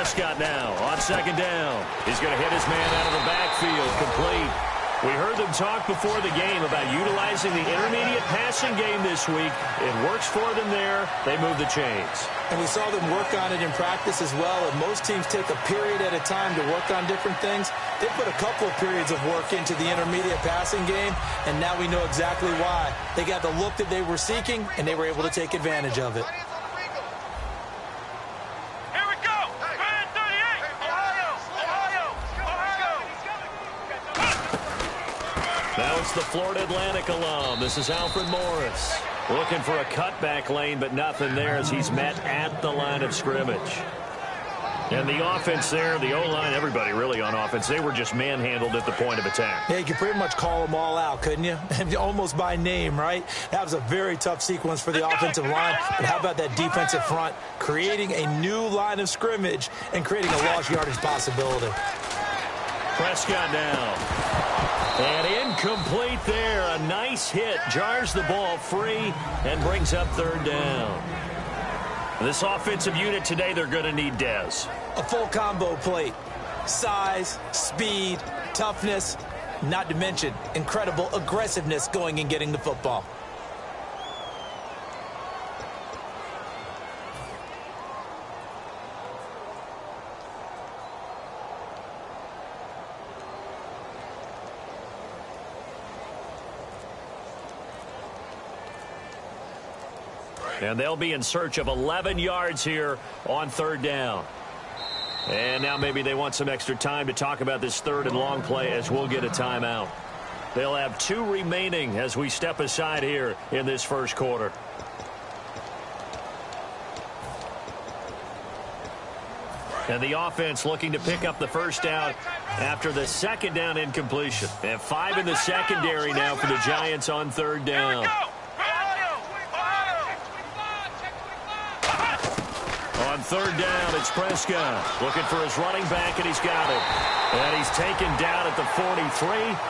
Prescott now on second down. He's going to hit his man out of the backfield, complete. We heard them talk before the game about utilizing the intermediate passing game this week. It works for them there. They move the chains. And we saw them work on it in practice as well. And most teams take a period at a time to work on different things. They put a couple of periods of work into the intermediate passing game, and now we know exactly why. They got the look that they were seeking, and they were able to take advantage of it. Now it's the Florida Atlantic alum. This is Alfred Morris. Looking for a cutback lane, but nothing there as he's met at the line of scrimmage. And the offense there, the O-line, everybody really on offense, they were just manhandled at the point of attack. Yeah, you could pretty much call them all out, couldn't you? Almost by name, right? That was a very tough sequence for the offensive line. But how about that defensive front creating a new line of scrimmage and creating a lost yardage possibility? Prescott down. And incomplete there. A nice hit. Jars the ball free and brings up third down. This offensive unit today, they're going to need Dez. A full combo plate. Size, speed, toughness, not to mention incredible aggressiveness going and getting the football. And they'll be in search of 11 yards here on third down. And now maybe they want some extra time to talk about this third and long play as we'll get a timeout. They'll have 2 remaining as we step aside here in this first quarter. And the offense looking to pick up the first down after the second down incompletion. And 5 in the secondary now for the Giants on third down. On third down, it's Prescott looking for his running back, and he's got it. And he's taken down at the 43,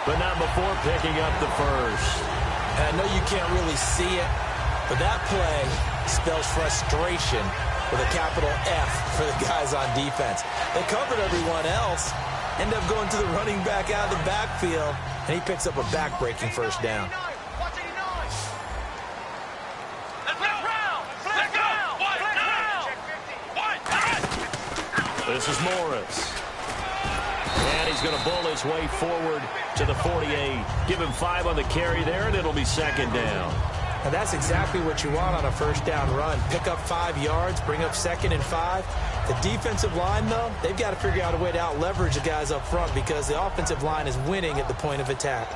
but not before picking up the first. And I know you can't really see it, but that play spells frustration with a capital F for the guys on defense. They covered everyone else, end up going to the running back out of the backfield, and he picks up a back-breaking first down. This is Morris. And he's going to bull his way forward to the 48. Give him 5 on the carry there, and it'll be second down. And that's exactly what you want on a first down run. Pick up 5 yards, bring up 2nd and 5. The defensive line, though, they've got to figure out a way to out-leverage the guys up front because the offensive line is winning at the point of attack.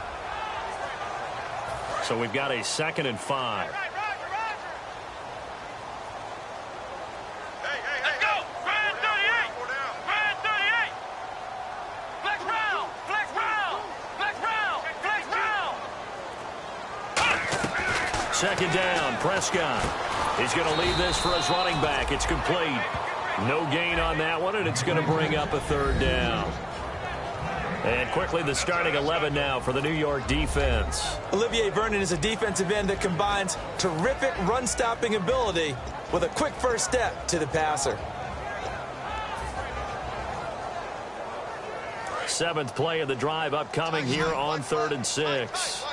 So we've got a 2nd and 5. Second down, Prescott. He's going to leave this for his running back. It's complete. No gain on that one, and it's going to bring up a third down. And quickly, the starting 11 now for the New York defense. Olivier Vernon is a defensive end that combines terrific run-stopping ability with a quick first step to the passer. 7th play of the drive upcoming here on 3rd and 6.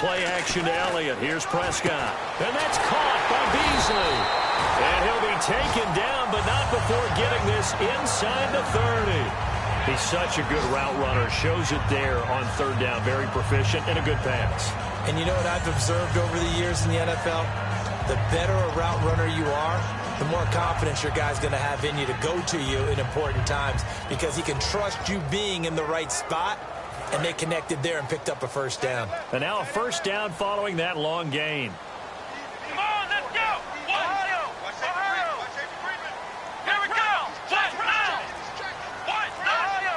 Play action to Elliott. Here's Prescott. And that's caught by Beasley. And he'll be taken down, but not before getting this inside the 30. He's such a good route runner. Shows it there on third down. Very proficient and a good pass. And you know what I've observed over the years in the NFL? The better a route runner you are, the more confidence your guy's going to have in you to go to you in important times because he can trust you being in the right spot. And they connected there and picked up a first down. And now a first down following that long gain. Come on, let's go! Ohio! Ohio! Here we go! What now? What now?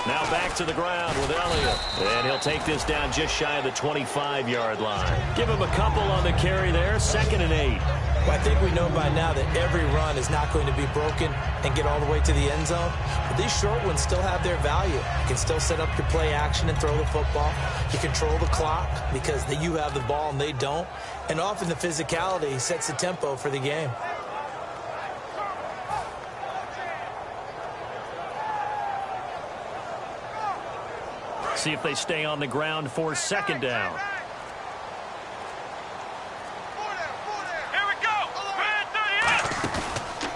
Now back to the ground with Elliott. And he'll take this down just shy of the 25-yard line. Give him a couple on the carry there, 2nd and 8. Well, I think we know by now that every run is not going to be broken and get all the way to the end zone. But these short ones still have their value. You can still set up your play action and throw the football. You control the clock because you have the ball and they don't. And often the physicality sets the tempo for the game. See if they stay on the ground for 2nd down.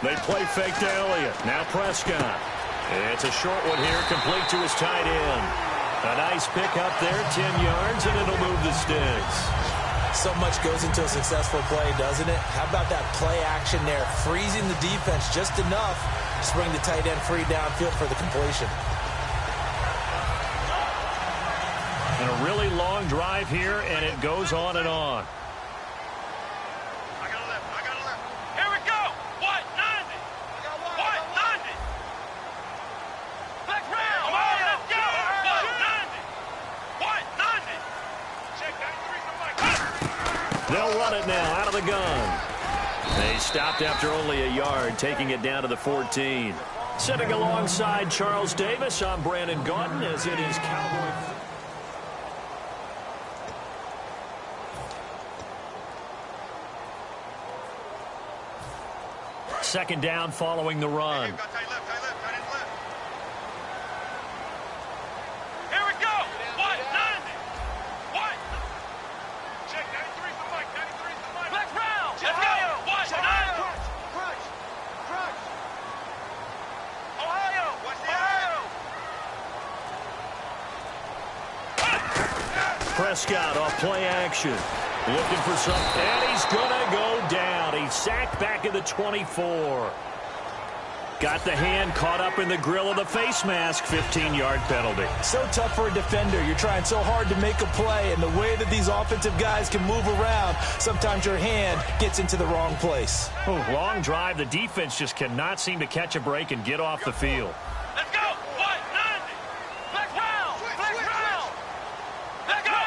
They play fake to Elliott. Now Prescott. It's a short one here, complete to his tight end. A nice pick up there, 10 yards, and it'll move the sticks. So much goes into a successful play, doesn't it? How about that play action there, freezing the defense just enough to bring the tight end free downfield for the completion. And a really long drive here, and it goes on and on. They'll run it now out of the gun. They stopped after only a yard, taking it down to the 14. Sitting alongside Charles Davis, I'm Brandon Gaudin, as it is Cowboy. 2nd down following the run. Prescott off play action. Looking for something, and he's going to go down. He's sacked back at the 24. Got the hand caught up in the grill of the face mask. 15-yard penalty. So tough for a defender. You're trying so hard to make a play, and the way that these offensive guys can move around, sometimes your hand gets into the wrong place. Oh, long drive. The defense just cannot seem to catch a break and get off the field. Let's go. 190. Flex round. Flex round. Let's go.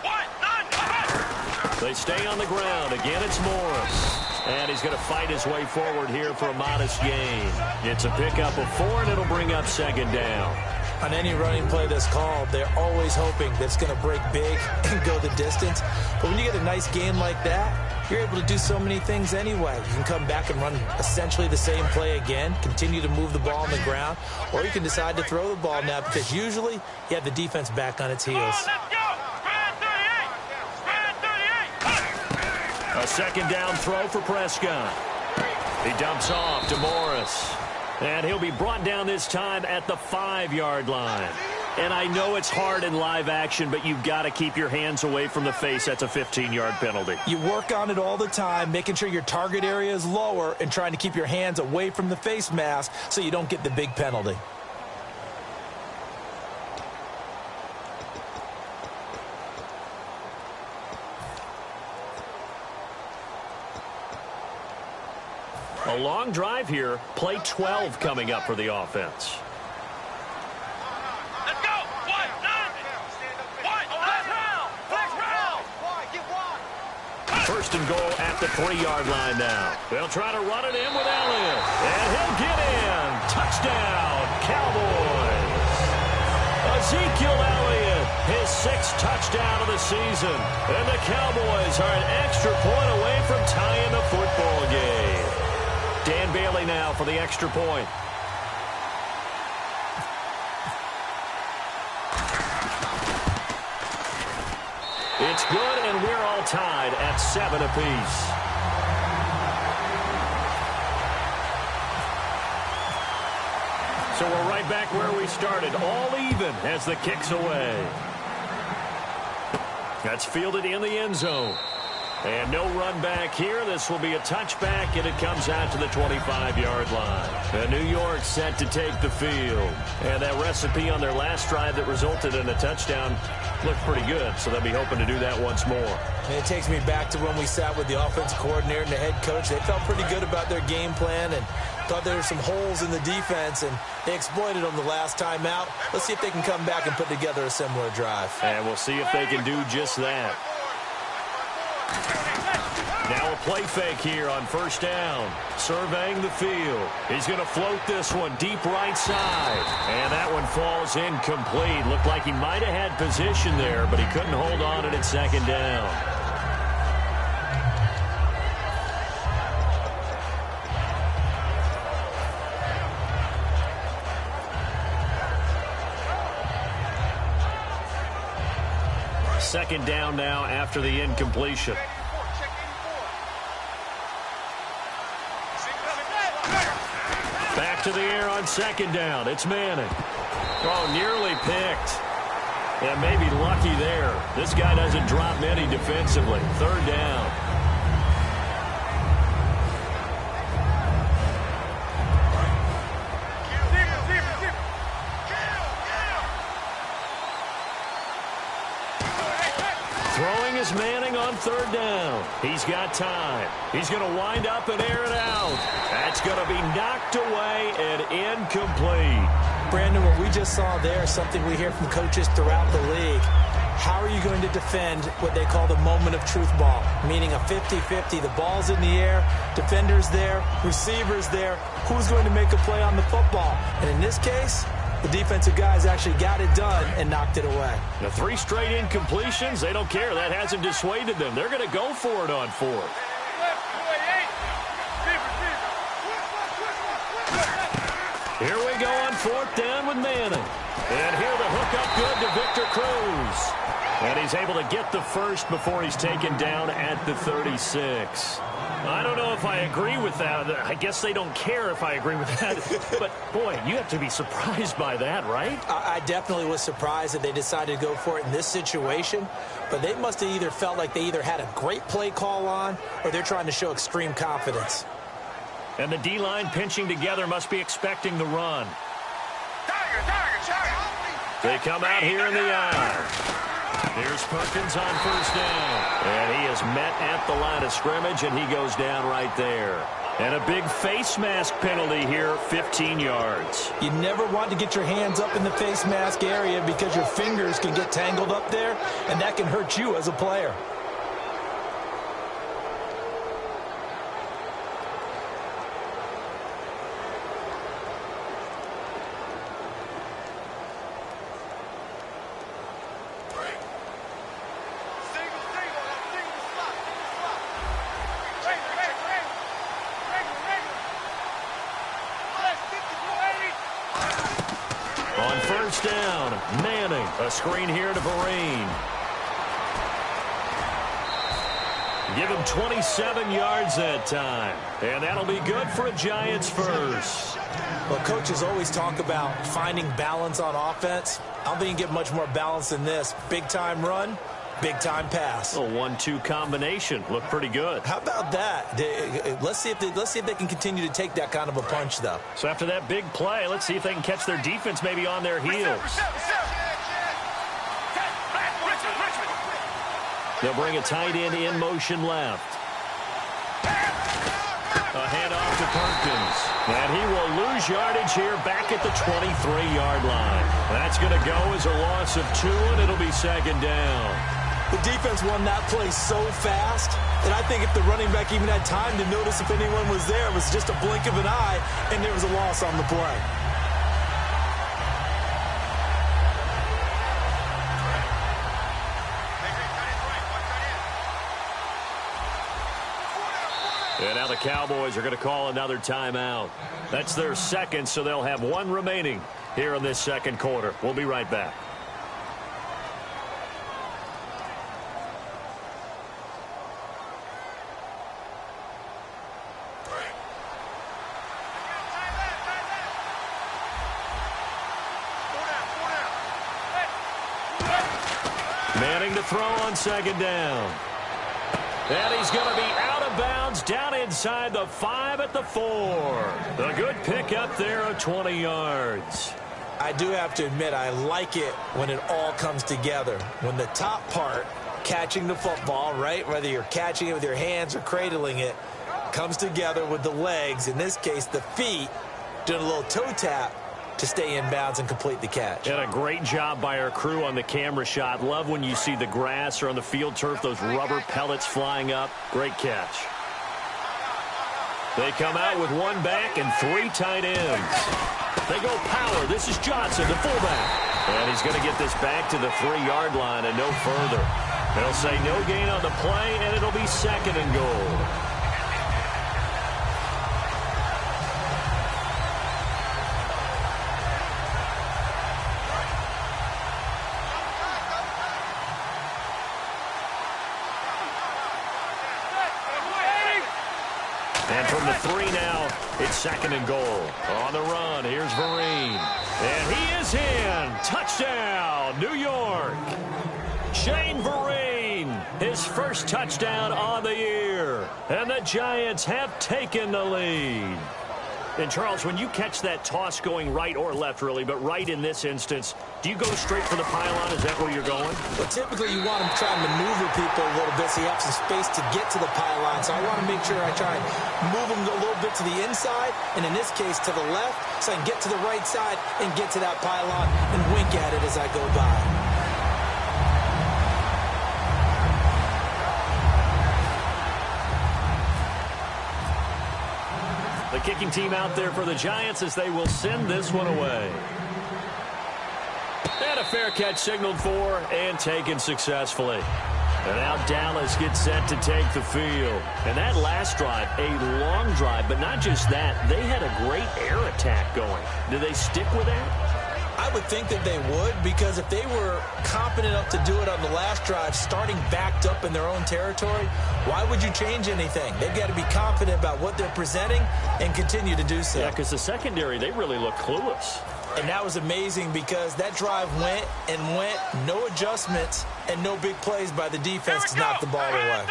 190. They stay on the ground. Again, it's Morris. And he's going to fight his way forward here for a modest gain. It's a pickup of 4, and it'll bring up 2nd down. On any running play that's called, they're always hoping that it's going to break big and go the distance. But when you get a nice gain like that, you're able to do so many things anyway. You can come back and run essentially the same play again, continue to move the ball on the ground, or you can decide to throw the ball now because usually you have the defense back on its heels. A 2nd down throw for Prescott. He dumps off to Morris. And he'll be brought down this time at the 5-yard line. And I know it's hard in live action, but you've got to keep your hands away from the face. That's a 15-yard penalty. You work on it all the time, making sure your target area is lower and trying to keep your hands away from the face mask so you don't get the big penalty. A long drive here. Play 12 coming up for the offense. Let's go. 190. Flex round. Get wide. 1st and goal at the 3-yard line now. They'll try to run it in with Elliott. And he'll get in. Touchdown, Cowboys. Ezekiel Elliott, his 6th touchdown of the season. And the Cowboys are an extra point away from tying the football game. Dan Bailey now for the extra point. It's good, and we're all tied at 7 apiece. So we're right back where we started, all even as the kick's away. That's fielded in the end zone. And no run back here. This will be a touchback, and it comes out to the 25-yard line. And New York set to take the field. And that recipe on their last drive that resulted in a touchdown looked pretty good, so they'll be hoping to do that once more. And it takes me back to when we sat with the offensive coordinator and the head coach. They felt pretty good about their game plan, and thought there were some holes in the defense, and they exploited them the last time out. Let's see if they can come back and put together a similar drive. And we'll see if they can do just that. Now a play fake here on first down. Surveying the field. He's going to float this one deep right side. And that one falls incomplete. Looked like he might have had position there, but he couldn't hold on at second down. Second down now after the incompletion. Back to the air on second down. It's Manning. Oh, nearly picked. Yeah, maybe lucky there. This guy doesn't drop many defensively. Third down. Throwing is Manning on third down. He's got time. He's going to wind up and air it out. That's going to be knocked away and incomplete. Brandon, what we just saw there is something we hear from coaches throughout the league. How are you going to defend what they call the moment of truth ball, meaning a 50-50? The ball's in the air, defenders there, receivers there. Who's going to make a play on the football? And in this case, the defensive guys actually got it done and knocked it away. The 3 straight incompletions, they don't care. That hasn't dissuaded them. They're going to go for it on fourth. Here we go on fourth down with Manning. And here the hook up good to Victor Cruz. And he's able to get the first before he's taken down at the 36. I don't know if I agree with that. I guess they don't care if I agree with that. But, boy, you have to be surprised by that, right? I definitely was surprised that they decided to go for it in this situation. But they must have either felt like they either had a great play call on or they're trying to show extreme confidence. And the D-line pinching together must be expecting the run. They come out here in the aisle. Here's Perkins on first down. And he is met at the line of scrimmage, and he goes down right there. And a big face mask penalty here, 15 yards. You never want to get your hands up in the face mask area because your fingers can get tangled up there, and that can hurt you as a player. Down, Manning, a screen here to Vereen. Give him 27 yards that time, and that'll be good for a Giants first. Well, coaches always talk about finding balance on offense. I don't think you can get much more balance than this. Big-time run, big-time pass. A 1-2 combination. Looked pretty good. How about that? Let's see if they can continue to take that kind of a punch, though. So after that big play, let's see if they can catch their defense maybe on their heels. They'll bring a tight end in motion left. A handoff to Perkins. And he will lose yardage here back at the 23-yard line. That's going to go as a loss of 2, and it'll be second down. The defense won that play so fast that I think if the running back even had time to notice if anyone was there, it was just a blink of an eye, and there was a loss on the play. And now the Cowboys are going to call another timeout. That's their second, so they'll have 1 remaining here in this second quarter. We'll be right back. Manning to throw on second down. And he's going to be out of bounds down inside the 5 at the 4. A good pickup there of 20 yards. I do have to admit, I like it when it all comes together. When the top part, catching the football, right, whether you're catching it with your hands or cradling it, comes together with the legs, in this case the feet, doing a little toe tap to stay in bounds and complete the catch. And a great job by our crew on the camera shot. Love when you see the grass or on the field turf, those rubber pellets flying up. Great catch. They come out with one back and 3 tight ends. They go power. This is Johnson, the fullback. And he's going to get this back to the 3-yard line and no further. They'll say no gain on the play, and it'll be 2nd and goal. And from the 3 now, it's 2nd and goal. On the run, here's Vereen. And he is in. Touchdown, New York. Shane Vereen, his first touchdown on the year. And the Giants have taken the lead. And, Charles, when you catch that toss going right or left, really, but right in this instance, do you go straight for the pylon? Is that where you're going? Well, typically you want to try and maneuver people a little bit so you have some space to get to the pylon. So I want to make sure I try and move them a little bit to the inside, and in this case to the left, so I can get to the right side and get to that pylon and wink at it as I go by. The kicking team out there for the Giants as they will send this one away. And a fair catch signaled for and taken successfully. And now Dallas gets set to take the field. And that last drive, a long drive, but not just that. They had a great air attack going. Do they stick with that? I would think that they would, because if they were competent enough to do it on the last drive, starting backed up in their own territory, why would you change anything? They've got to be confident about what they're presenting and continue to do so. Yeah, because the secondary, they really look clueless. And that was amazing because that drive went and went, no adjustments, and no big plays by the defense to knock the ball away.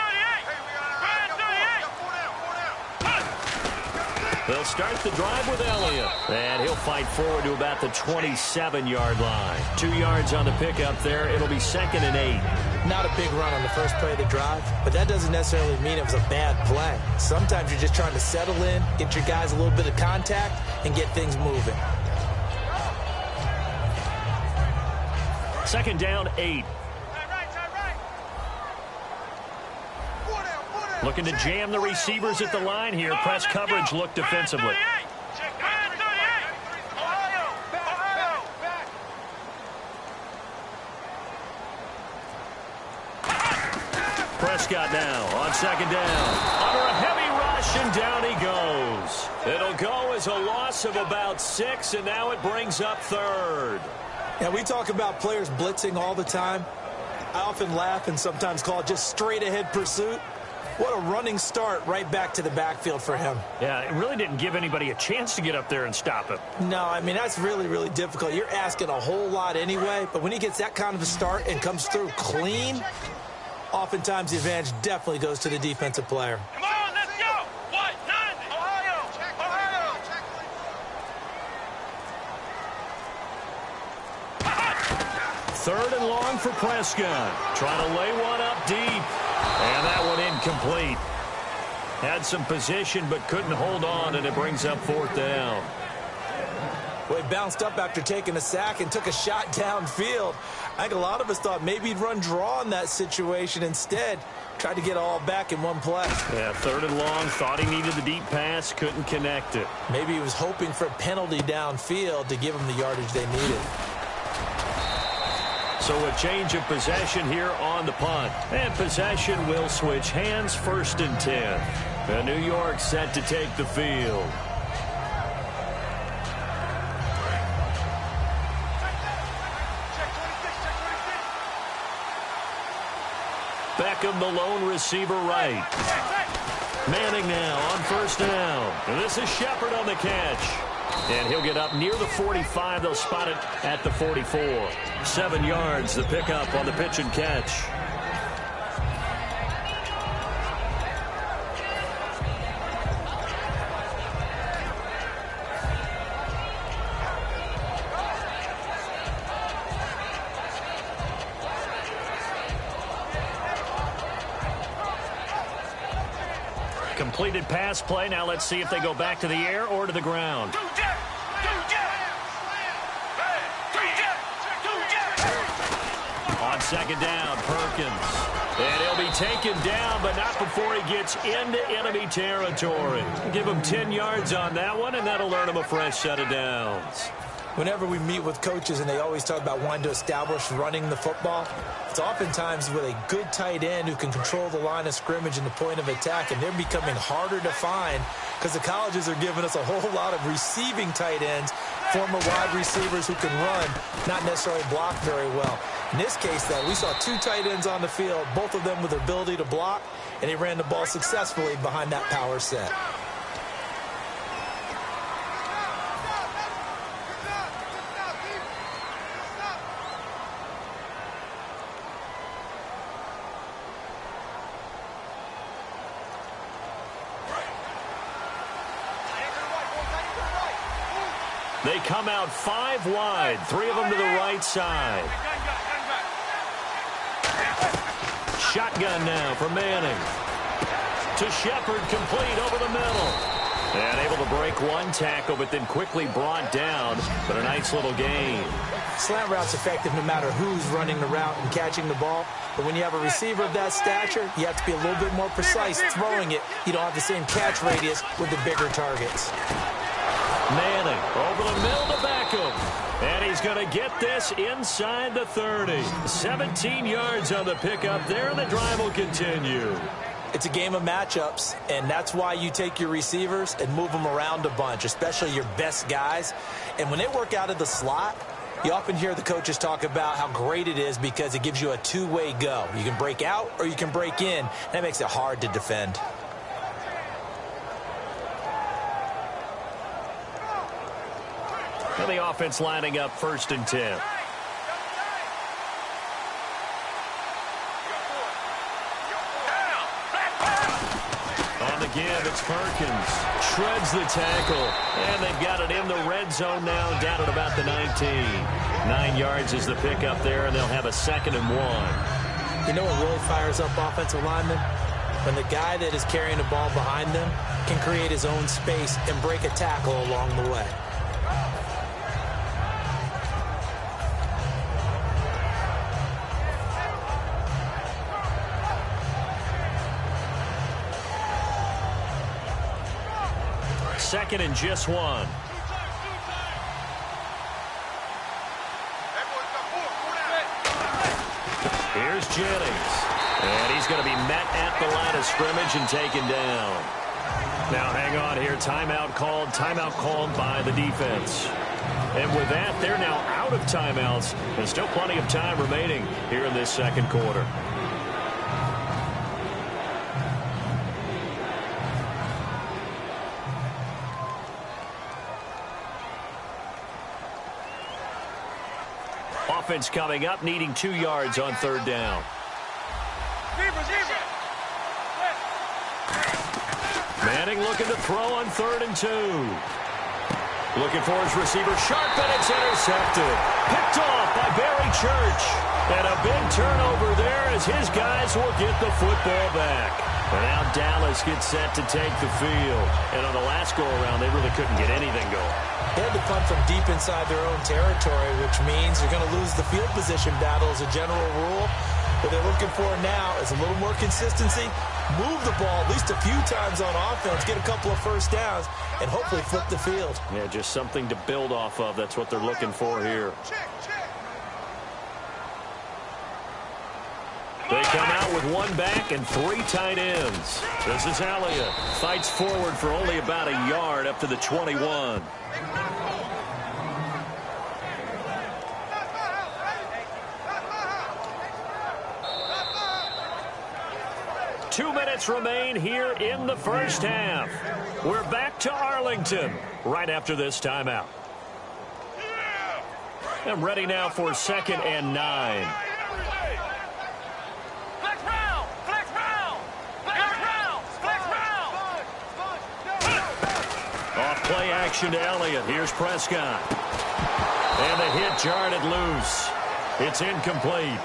They'll start the drive with Elliott. And he'll fight forward to about the 27-yard line. 2 yards on the pickup there. It'll be 2nd and 8. Not a big run on the first play of the drive, but that doesn't necessarily mean it was a bad play. Sometimes you're just trying to settle in, get your guys a little bit of contact, and get things moving. 2nd down, 8. Looking to jam the receivers at the line here. Press coverage look defensively. Prescott now on 2nd down. Under a heavy rush, and down he goes. It'll go as a loss of about 6, and now it brings up 3rd. Yeah, we talk about players blitzing all the time. I often laugh and sometimes call it just straight-ahead pursuit. What a running start right back to the backfield for him. Yeah, it really didn't give anybody a chance to get up there and stop him. No, I mean, that's really, really difficult. You're asking a whole lot anyway, but when he gets that kind of a start and comes through clean, oftentimes the advantage definitely goes to the defensive player. Come on, let's go! 190! Ohio! Ohio! 3rd and long for Prescott. Trying to lay one up deep. And that one incomplete. Had some position but couldn't hold on, and it brings up 4th down. Well, he bounced up after taking a sack and took a shot downfield. I think a lot of us thought maybe he'd run draw in that situation. Instead, tried to get it all back in one play. Yeah, 3rd and long. Thought he needed the deep pass. Couldn't connect it. Maybe he was hoping for a penalty downfield to give him the yardage they needed. So a change of possession here on the punt. And possession will switch hands, 1st and 10. And New York set to take the field. Beckham, the lone receiver, right. Manning now on 1st down. And this is Shepard on the catch. And he'll get up near the 45. They'll spot it at the 44. 7 yards, the pickup on the pitch and catch. Completed pass play. Now let's see if they go back to the air or to the ground. On second down, Perkins. And he'll be taken down, but not before he gets into enemy territory. Give him 10 yards on that one, and that'll earn him a fresh set of downs. Whenever we meet with coaches and they always talk about wanting to establish running the football, it's oftentimes with a good tight end who can control the line of scrimmage and the point of attack, and they're becoming harder to find because the colleges are giving us a whole lot of receiving tight ends, former wide receivers who can run, not necessarily block very well. In this case, though, we saw two tight ends on the field, both of them with the ability to block, and he ran the ball successfully behind that power set. They come out 5 wide, 3 of them to the right side. Shotgun now for Manning. To Shepard, complete over the middle. And able to break one tackle, but then quickly brought down. But a nice little gain. Slant route's effective no matter who's running the route and catching the ball. But when you have a receiver of that stature, you have to be a little bit more precise throwing it. You don't have the same catch radius with the bigger targets. Manning over the middle to Beckham. And he's going to get this inside the 30. 17 yards on the pickup there, and the drive will continue. It's a game of matchups, and that's why you take your receivers and move them around a bunch, especially your best guys. And when they work out of the slot, you often hear the coaches talk about how great it is because it gives you a two-way go. You can break out or you can break in. That makes it hard to defend. And the offense lining up 1st and 10. On the give, it's Perkins. Shreds the tackle. And they've got it in the red zone now, down at about the 19. 9 yards is the pickup there, and they'll have a 2nd and 1. You know what really fires up offensive linemen? When the guy that is carrying the ball behind them can create his own space and break a tackle along the way. Second and just 1. Here's Jennings. And he's going to be met at the line of scrimmage and taken down. Now hang on here. Timeout called by the defense. And with that, they're now out of timeouts. And still plenty of time remaining here in this second quarter. Offense coming up, needing 2 yards on 3rd down. Manning looking to throw on 3rd and 2. Looking for his receiver, sharp, and it's intercepted. Picked off by Barry Church. And a big turnover there as his guys will get the football back. And now Dallas gets set to take the field. And on the last go-around, they really couldn't get anything going. They had to punt from deep inside their own territory, which means you're going to lose the field position battle as a general rule. What they're looking for now is a little more consistency, move the ball at least a few times on offense, get a couple of first downs, and hopefully flip the field. Yeah, just something to build off of. That's what they're looking for here. They come out with 1 back and 3 tight ends. This is Elliott. Fights forward for only about a yard up to the 21. 2 minutes remain here in the first half. We're back to Arlington right after this timeout. I'm ready now for 2nd and 9. Off play action to Elliott. Here's Prescott. And the hit jarred it loose. It's incomplete.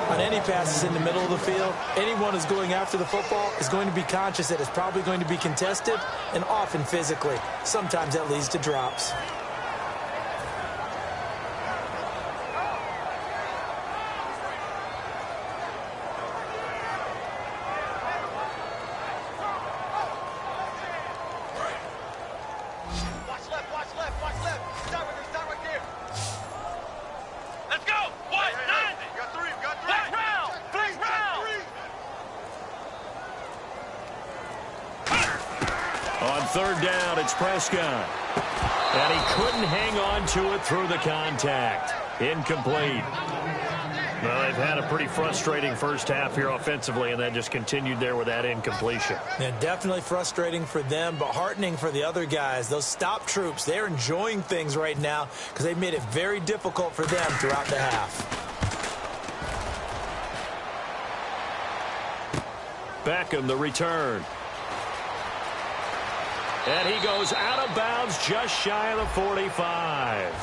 On any passes in the middle of the field, anyone who's going after the football is going to be conscious that it's probably going to be contested and often physically. Sometimes that leads to drops. Third down, it's Prescott. And he couldn't hang on to it through the contact. Incomplete. Well, they've had a pretty frustrating first half here offensively, and that just continued there with that incompletion. Yeah, definitely frustrating for them, but heartening for the other guys. Those stop troops, they're enjoying things right now because they've made it very difficult for them throughout the half. Beckham, the return. And he goes out of bounds just shy of the 45.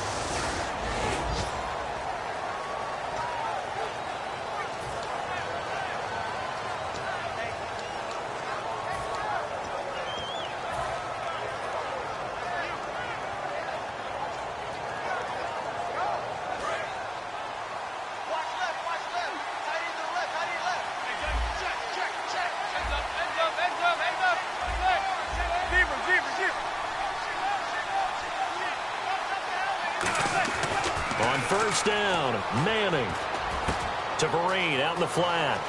On first down, Manning to Vereen out in the flat.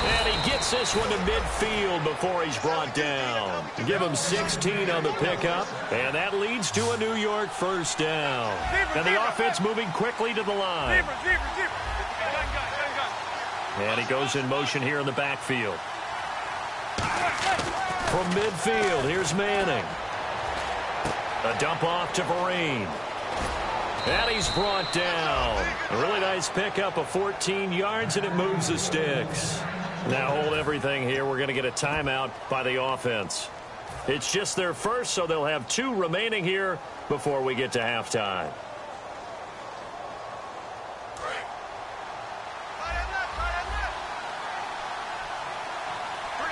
And he gets this one to midfield before he's brought down. Give him 16 on the pickup, and that leads to a New York first down. And the offense moving quickly to the line. And he goes in motion here in the backfield. From midfield, here's Manning. A dump off to Vereen. And he's brought down. A really nice pickup of 14 yards, and it moves the sticks. Now hold everything here. We're going to get a timeout by the offense. It's just their first, so they'll have 2 remaining here before we get to halftime.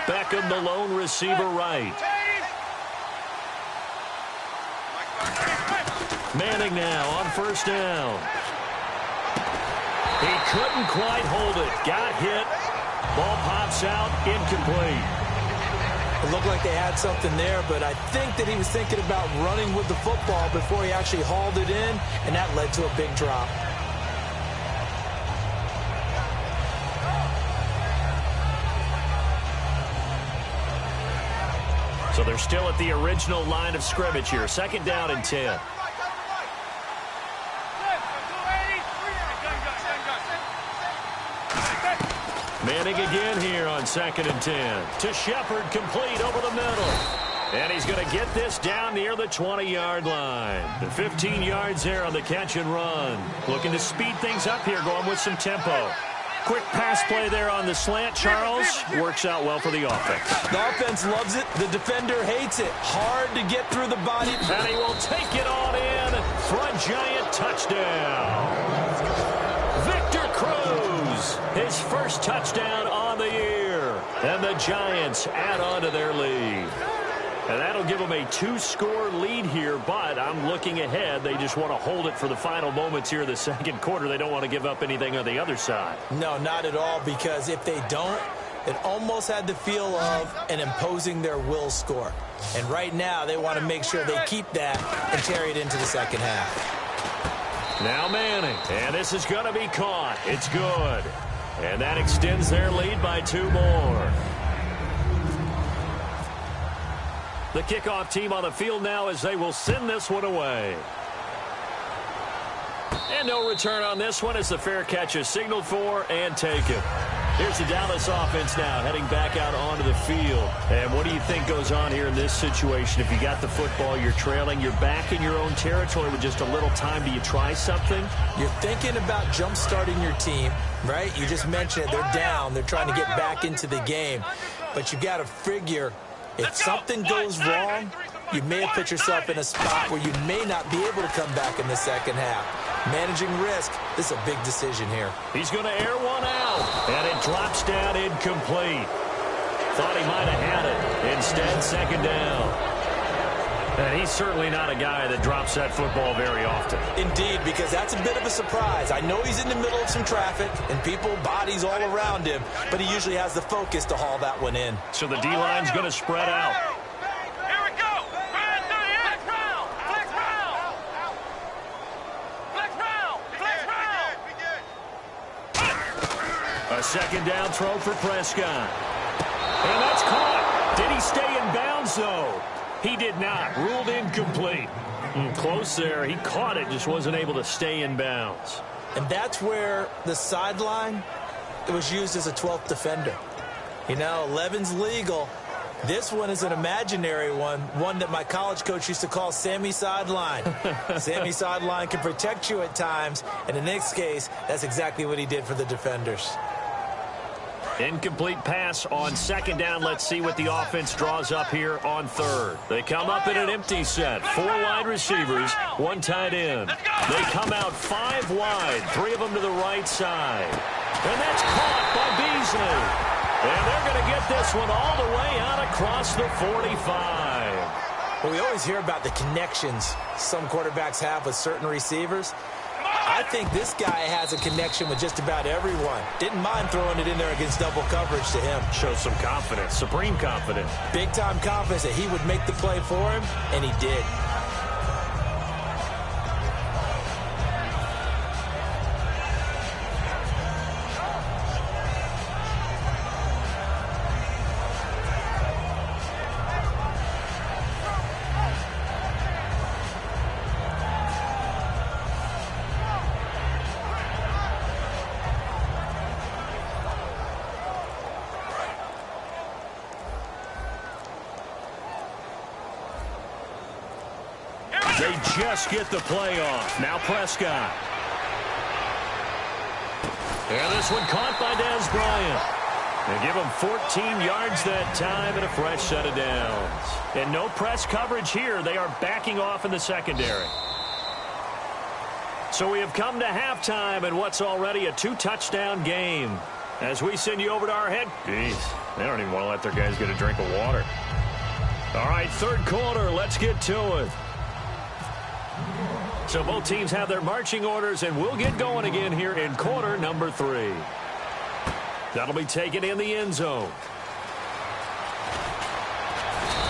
Beckham, the lone receiver, right. Manning now on first down. He couldn't quite hold it. Got hit. Ball pops out. Incomplete. It looked like they had something there, but I think that he was thinking about running with the football before he actually hauled it in, and that led to a big drop. So they're still at the original line of scrimmage here. Second down and 10. Manning again here on second and 10. To Shepard, complete over the middle. And he's going to get this down near the 20-yard line. The 15 yards there on the catch and run. Looking to speed things up here, going with some tempo. Quick pass play there on the slant, Charles. Works out well for the offense. The offense loves it. The defender hates it. Hard to get through the body. And he will take it on in for a giant touchdown. Victor Cruz, his first touchdown on the year. And the Giants add on to their lead. And that'll give them a 2-score lead here, but I'm looking ahead. They just want to hold it for the final moments here in the second quarter. They don't want to give up anything on the other side. No, not at all, because if they don't, it almost had the feel of an imposing their will score. And right now, they want to make sure they keep that and carry it into the second half. Now Manning, and this is going to be caught. It's good. And that extends their lead by 2 more. The kickoff team on the field now as they will send this one away. And no return on this one as the fair catch is signaled for and taken. Here's the Dallas offense now heading back out onto the field. And what do you think goes on here in this situation? If you got the football, you're trailing, you're back in your own territory with just a little time. Do you try something? You're thinking about jump-starting your team, right? You just mentioned it. They're down. They're trying to get back into the game. But you got to figure, if something goes wrong, you may have put yourself in a spot where you may not be able to come back in the second half. Managing risk. This is a big decision here. He's going to air one out, and it drops down incomplete. Thought he might have had it. Instead, second down. And he's certainly not a guy that drops that football very often. Indeed, because that's a bit of a surprise. I know he's in the middle of some traffic and people, bodies all around him, but he usually has the focus to haul that one in. So the D-line's going to spread out. Here we go. Flex round. Flex round. Flex round. Flex round. A second down throw for Prescott. And that's caught. Did he stay in bounds, though? He did not. Ruled incomplete. Close there. He caught it, just wasn't able to stay in bounds. And that's where the sideline, it was used as a 12th defender. You know, 11's legal. This one is an imaginary one that my college coach used to call Sammy Sideline. Sammy Sideline can protect you at times, and in this case, that's exactly what he did for the defenders. Incomplete pass on second down. Let's see what the offense draws up here on third. They come up in an empty set. 4 wide receivers, 1 tight end. They come out 5 wide, 3 of them to the right side. And that's caught by Beasley. And they're going to get this one all the way out across the 45. Well, we always hear about the connections some quarterbacks have with certain receivers. I think this guy has a connection with just about everyone. Didn't mind throwing it in there against double coverage to him. Shows some confidence, supreme confidence. Big-time confidence that he would make the play for him, and he did. They just get the play off. Now Prescott. And this one caught by Dez Bryant. They give him 14 yards that time and a fresh set of downs. And no press coverage here. They are backing off in the secondary. So we have come to halftime in what's already a 2-touchdown game. As we send you over to our head. Jeez, they don't even want to let their guys get a drink of water. All right, third quarter. Let's get to it. So both teams have their marching orders, and we'll get going again here in quarter number 3. That'll be taken in the end zone.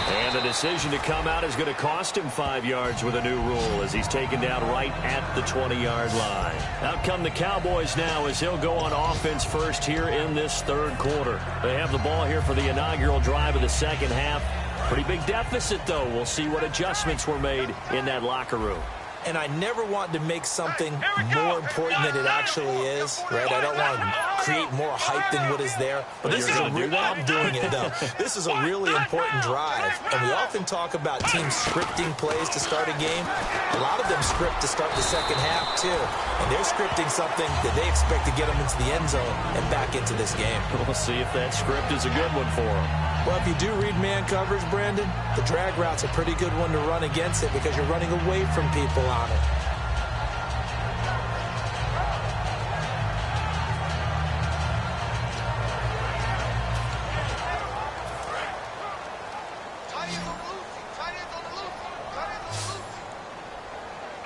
And the decision to come out is going to cost him 5 yards with a new rule as he's taken down right at the 20-yard line. Out come the Cowboys now as he'll go on offense first here in this third quarter. They have the ball here for the inaugural drive of the second half. Pretty big deficit, though. We'll see what adjustments were made in that locker room. And I never want to make something more important than it actually is, right? I don't want to create more hype than what is there. But this is I'm doing it, though. This is a really important drive. And we often talk about teams scripting plays to start a game. A lot of them script to start the second half, too. And they're scripting something that they expect to get them into the end zone and back into this game. We'll see if that script is a good one for them. Well, if you do read man coverage, Brandon, the drag route's a pretty good one to run against it because you're running away from people on it.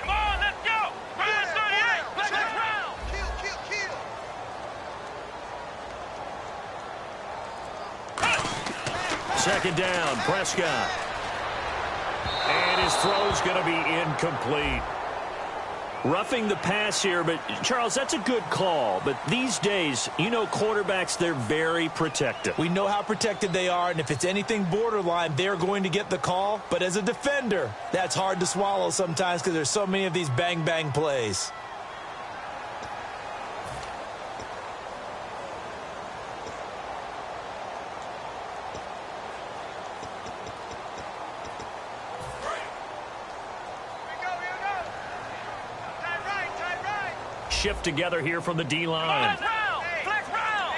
Come on, let's go. 38. Flex round. Second down, Prescott. And his throw's going to be incomplete. Roughing the pass here, but Charles, that's a good call. But these days, you know, quarterbacks, they're very protective. We know how protected they are, and if it's anything borderline, they're going to get the call. But as a defender, that's hard to swallow sometimes because there's so many of these bang-bang plays. Shift together here from the D-line. Flex round.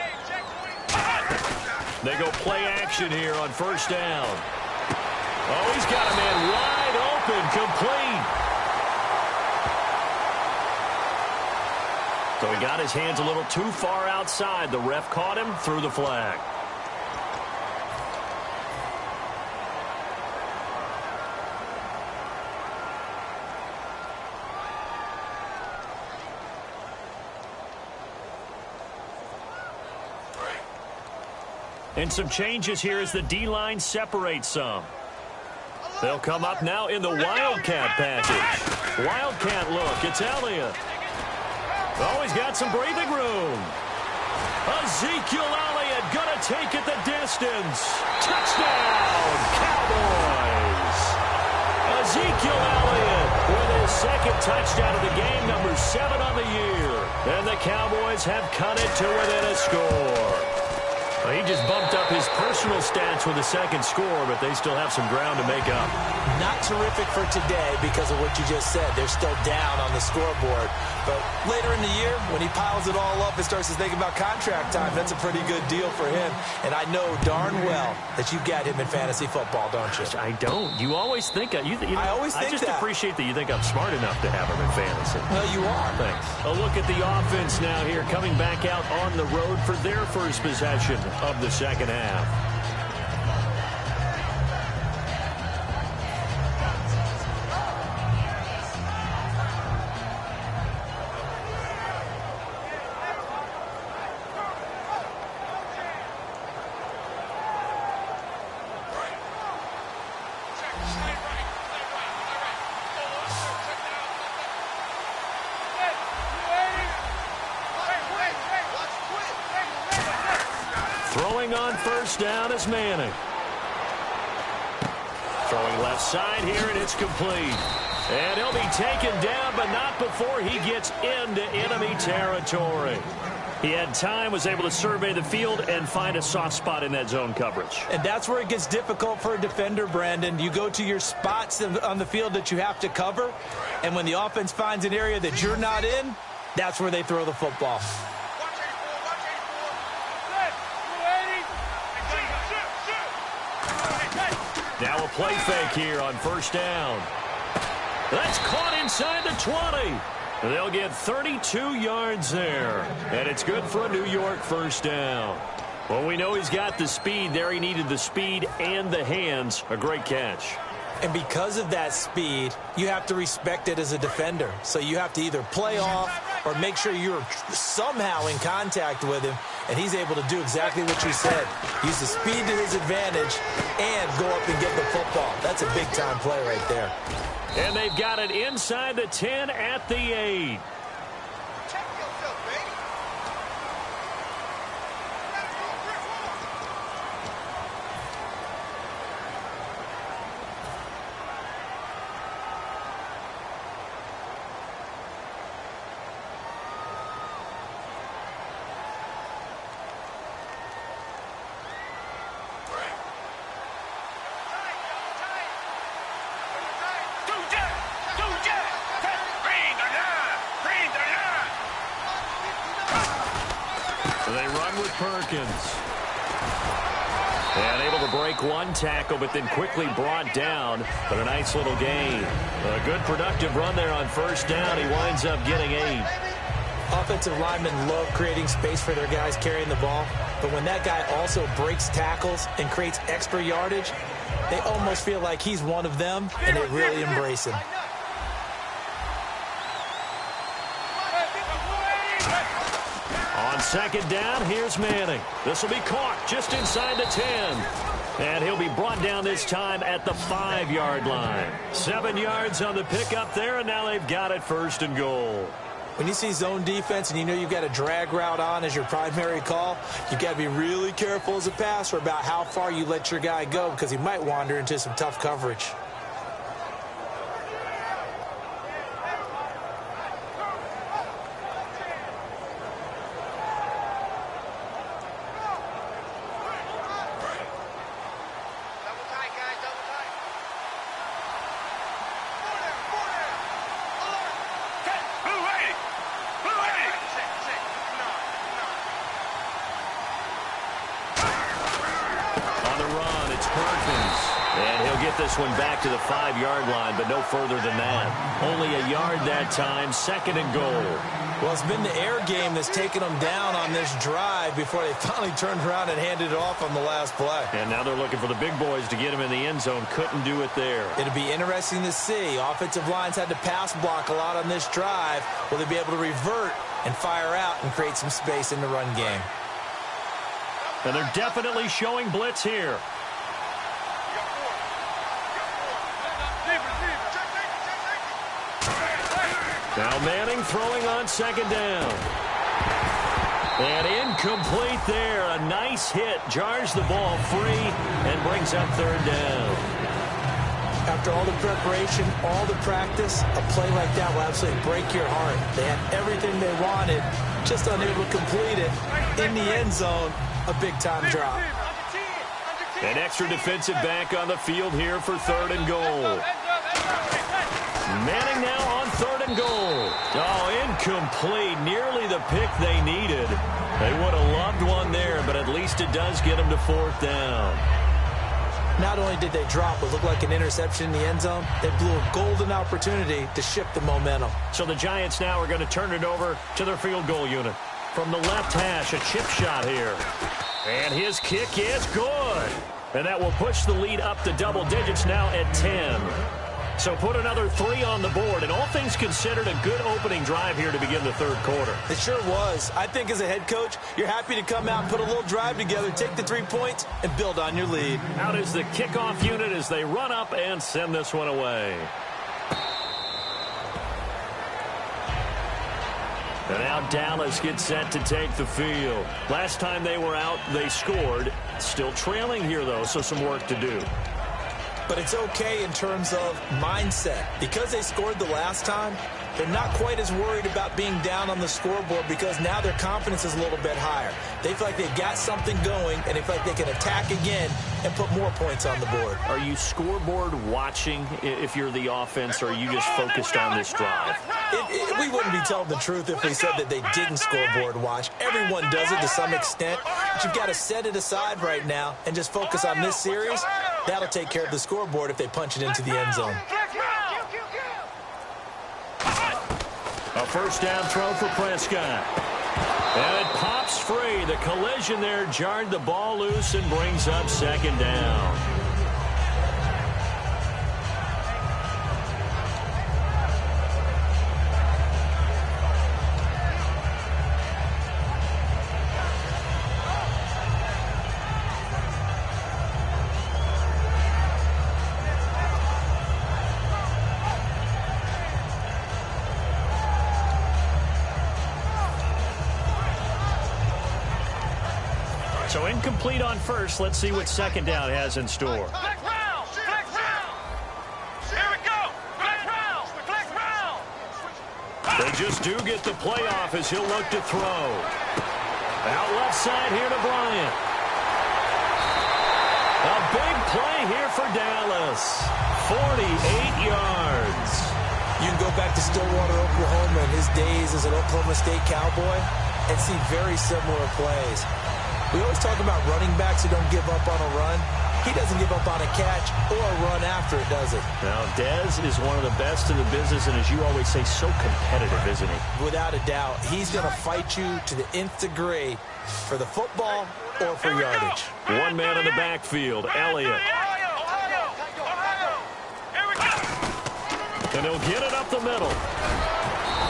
They go play action here on first down. Oh, he's got a man wide open, complete. So he got his hands a little too far outside. The ref caught him, threw the flag. And some changes here as the D-line separates some. They'll come up now in the Wildcat package. Wildcat look. It's Elliott. Oh, he's got some breathing room. Ezekiel Elliott going to take it the distance. Touchdown, Cowboys. Ezekiel Elliott with his second touchdown of the game, number 7 on the year. And the Cowboys have cut it to within a score. Well, he just bumped up his personal stats with a second score, but they still have some ground to make up. Not terrific for today because of what you just said. They're still down on the scoreboard. But later in the year, when he piles it all up and starts to think about contract time, that's a pretty good deal for him. And I know darn well that you got him in fantasy football, don't you? I don't. You always think I always think I just that. appreciate that you think I'm smart enough to have him in fantasy. Well, you are. Thanks. A look at the offense now here, coming back out on the road for their first possession of the second half. Throwing on first down is Manning. Throwing left side here, and it's complete. And he'll be taken down, but not before he gets into enemy territory. He had time, was able to survey the field and find a soft spot in that zone coverage. And that's where it gets difficult for a defender, Brandon. You go to your spots on the field that you have to cover, and when the offense finds an area that you're not in, that's where they throw the football. Now a play fake here on first down. That's caught inside the 20. They'll get 32 yards there. And it's good for a New York first down. Well, we know he's got the speed there. He needed the speed and the hands. A great catch. And because of that speed, you have to respect it as a defender. So you have to either play off or make sure you're somehow in contact with him. And he's able to do exactly what you said. Use the speed to his advantage and go up and get the football. That's a big-time play right there. And they've got it inside the 10 at the 8. They run with Perkins. And able to break one tackle, but then quickly brought down. But a nice little gain. A good productive run there on first down. He winds up getting 8. Offensive linemen love creating space for their guys carrying the ball. But when that guy also breaks tackles and creates extra yardage, they almost feel like he's one of them, and they really embrace him. On second down, here's Manning. This will be caught just inside the 10. And he'll be brought down this time at the 5-yard line. 7 yards on the pickup there, and now they've got it first and goal. When you see zone defense and you know you've got a drag route on as your primary call, you've got to be really careful as a passer about how far you let your guy go because he might wander into some tough coverage. Perkins. And he'll get this one back to the 5-yard line, but no further than that. Only a yard that time, 2nd and goal. Well, it's been the air game that's taken them down on this drive before they finally turned around and handed it off on the last play. And now they're looking for the big boys to get him in the end zone. Couldn't do it there. It'll be interesting to see. Offensive lines had to pass block a lot on this drive. Will they be able to revert and fire out and create some space in the run game? And they're definitely showing blitz here. Now Manning throwing on 2nd down. And incomplete there. A nice hit. Jars the ball free and brings up 3rd down. After all the preparation, all the practice, a play like that will absolutely break your heart. They had everything they wanted, just unable to complete it. In the end zone, a big-time drop. An extra defensive back on the field here for 3rd and goal. Manning now on 3rd and goal. Oh, incomplete. Nearly the pick they needed. They would have loved one there, but at least it does get them to 4th down. Not only did they drop what looked like an interception in the end zone, they blew a golden opportunity to shift the momentum. So the Giants now are going to turn it over to their field goal unit. From the left hash, a chip shot here. And his kick is good. And that will push the lead up to double digits now at 10. So put another 3 on the board, and all things considered, a good opening drive here to begin the 3rd quarter. It sure was. I think as a head coach, you're happy to come out and put a little drive together, take the 3 points, and build on your lead. Out is the kickoff unit as they run up and send this one away. And now Dallas gets set to take the field. Last time they were out, they scored. Still trailing here, though, so some work to do. But it's okay in terms of mindset. Because they scored the last time, they're not quite as worried about being down on the scoreboard because now their confidence is a little bit higher. They feel like they've got something going, and they feel like they can attack again and put more points on the board. Are you scoreboard watching if you're the offense, or are you just focused on this drive? We wouldn't be telling the truth if we said that they didn't scoreboard watch. Everyone does it to some extent, but you've got to set it aside right now and just focus on this series. That'll take care of the scoreboard if they punch it into the end zone. A 1st down throw for Prescott. And it pops free. The collision there jarred the ball loose and brings up 2nd down. So incomplete on 1st. Let's see what 2nd down has in store. Flex round! Flex round! Here we go! Flex round! Flex round! They just do get the playoff as he'll look to throw. Out left side here to Bryant. A big play here for Dallas. 48 yards. You can go back to Stillwater, Oklahoma, in his days as an Oklahoma State Cowboy and see very similar plays. We always talk about running backs who don't give up on a run. He doesn't give up on a catch or a run after it, does it? Now, Dez is one of the best in the business, and as you always say, so competitive, isn't he? Without a doubt. He's going to fight you to the nth degree for the football or for yardage. One man in the backfield, Elliott. And he'll get it up the middle.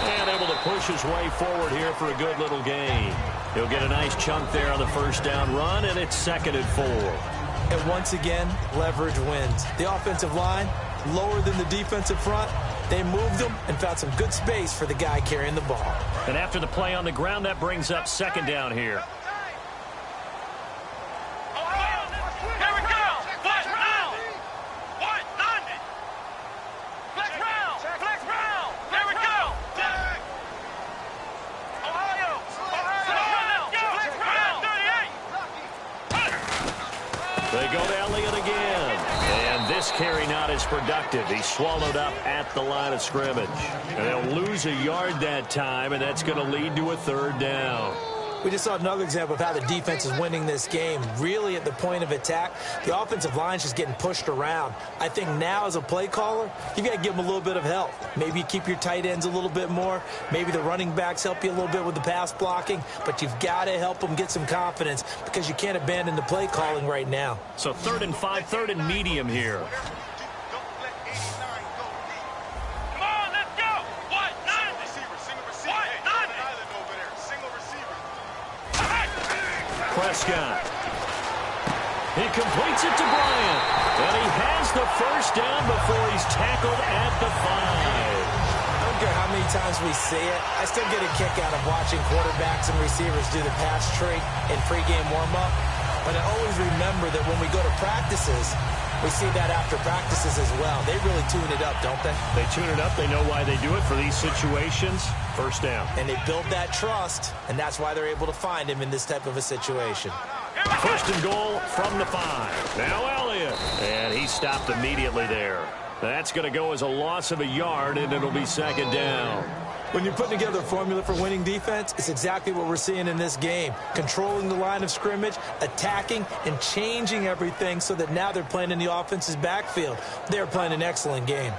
And able to push his way forward here for a good little gain. He'll get a nice chunk there on the 1st down run, and it's 2nd and 4. And once again, leverage wins. The offensive line, lower than the defensive front. They moved them and found some good space for the guy carrying the ball. And after the play on the ground, that brings up 2nd down here. They go to Elliott again. And this carry not as productive. He's swallowed up at the line of scrimmage. And they'll lose a yard that time, and that's going to lead to a 3rd down. We just saw another example of how the defense is winning this game. Really at the point of attack, the offensive line's just getting pushed around. I think now as a play caller, you got to give them a little bit of help. Maybe you keep your tight ends a little bit more. Maybe the running backs help you a little bit with the pass blocking. But you've got to help them get some confidence because you can't abandon the play calling right now. So 3rd and 5, 3rd and medium here. Prescott. He completes it to Bryant. And he has the first down before he's tackled at the 5. I don't care how many times we see it. I still get a kick out of watching quarterbacks and receivers do the pass tree in pregame warm-up. But I always remember that when we go to practices, we see that after practices as well. They really tune it up, don't they? They tune it up. They know why they do it for these situations. First down. And they build that trust, and that's why they're able to find him in this type of a situation. 1st and goal from the 5. Now Elliott. And he stopped immediately there. That's going to go as a loss of a yard, and it'll be 2nd down. When you're putting together a formula for winning defense, it's exactly what we're seeing in this game. Controlling the line of scrimmage, attacking, and changing everything so that now they're playing in the offense's backfield. They're playing an excellent game.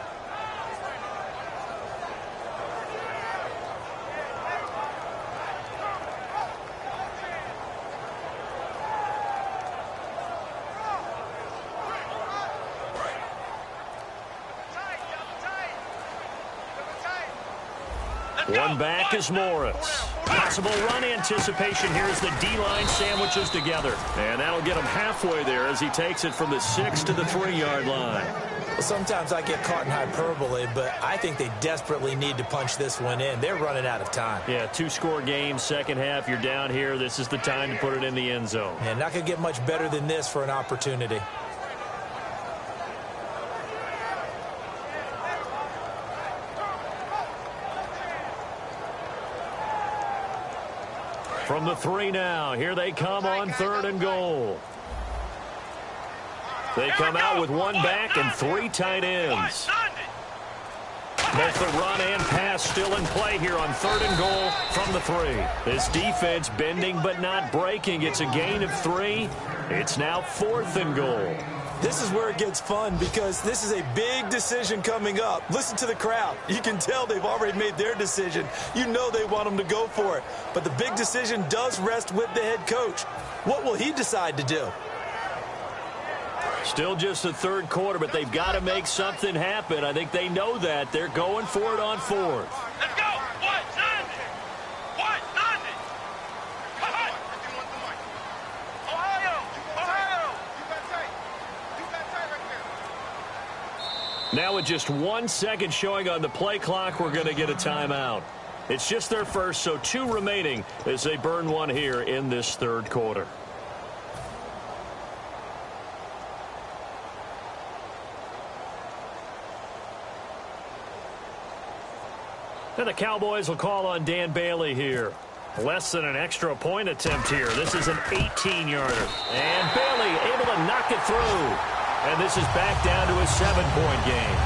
One back is Morris. Possible run anticipation here as the D-line sandwiches together. And that'll get him halfway there as he takes it from the 6 to the 3-yard line. Well, sometimes I get caught in hyperbole, but I think they desperately need to punch this one in. They're running out of time. Yeah, 2-score game, second half. You're down here. This is the time to put it in the end zone. And not going to get much better than this for an opportunity. From the 3 now, here they come on 3rd and goal. They come out with one back and 3 tight ends. Both the run and pass still in play here on 3rd and goal from the 3. This defense bending but not breaking. It's a gain of 3. It's now 4th and goal. This is where it gets fun because this is a big decision coming up. Listen to the crowd. You can tell they've already made their decision. You know they want them to go for it. But the big decision does rest with the head coach. What will he decide to do? Still just the 3rd quarter, but they've got to make something happen. I think they know that. They're going for it on 4th. Let's go! Now with just 1 second showing on the play clock, we're going to get a timeout. It's just their first, so 2 remaining as they burn one here in this 3rd quarter. And the Cowboys will call on Dan Bailey here. Less than an extra point attempt here. This is an 18-yarder. And Bailey able to knock it through. And this is back down to a 7-point game.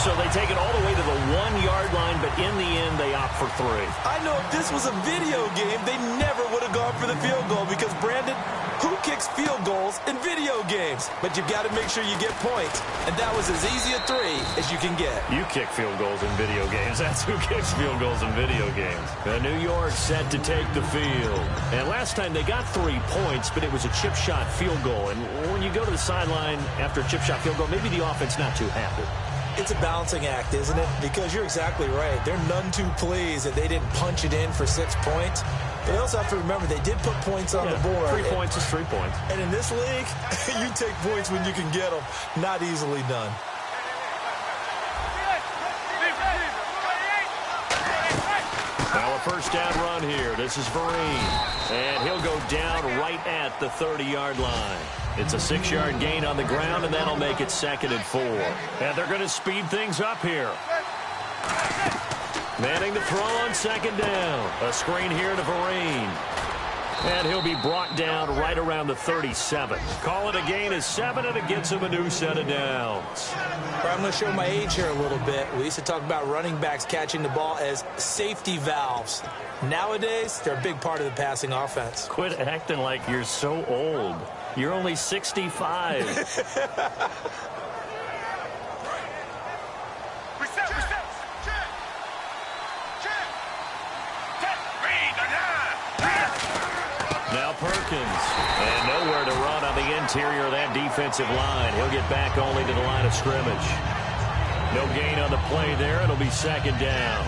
So they take it all the way to the 1-yard line, but in the end, they opt for 3. I know if this was a video game, they never would have gone for the field goal because, Brandon, who kicks field goals in video games? But you've got to make sure you get points. And that was as easy a 3 as you can get. You kick field goals in video games. That's who kicks field goals in video games. New York set to take the field. And last time they got 3 points, but it was a chip shot field goal. And when you go to the sideline after a chip shot field goal, maybe the offense not too happy. It's a balancing act, isn't it? Because you're exactly right. They're none too pleased that they didn't punch it in for 6 points. But they also have to remember they did put points on the board. 3 points is 3 points. And in this league, you take points when you can get them. Not easily done. Now a first down run here. This is Vereen. And he'll go down right at the 30-yard line. It's a 6-yard gain on the ground, and that'll make it 2nd and 4. And they're going to speed things up here. Manning the throw on 2nd down. A screen here to Vereen. And he'll be brought down right around the 37. Call it a gain of 7, and it gets him a new set of downs. I'm going to show my age here a little bit. We used to talk about running backs catching the ball as safety valves. Nowadays, they're a big part of the passing offense. Quit acting like you're so old. You're only 65. Now Perkins, and nowhere to run on the interior of that defensive line. He'll get back only to the line of scrimmage. No gain on the play there. It'll be second down.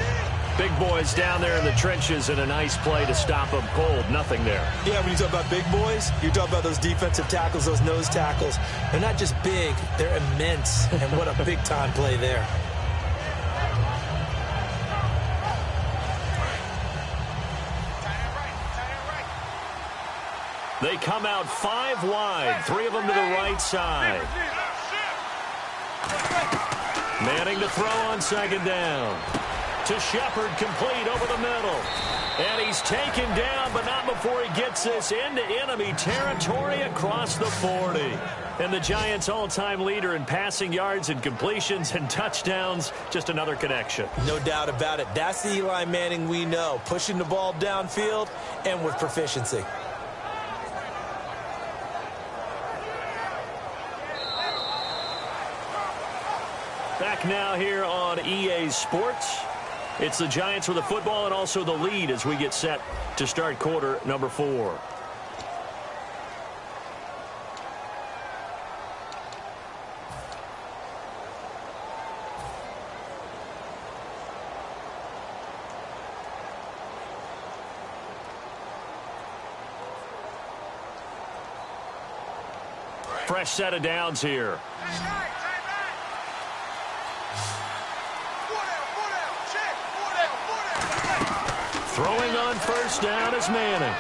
Big boys down there in the trenches, and a nice play to stop them cold. Nothing there. Yeah, when you talk about big boys, you talk about those defensive tackles, those nose tackles. They're not just big, they're immense. And what a big-time play there. They come out 5 wide, 3 of them to the right side. Manning to throw on second down. To Shepard, complete over the middle. And he's taken down, but not before he gets this into enemy territory across the 40. And the Giants' all-time leader in passing yards and completions and touchdowns, just another connection. No doubt about it. That's the Eli Manning we know, pushing the ball downfield and with proficiency. Back now here on EA Sports. It's the Giants with the football and also the lead as we get set to start quarter number 4. Fresh set of downs here. Throwing on first down is Manning.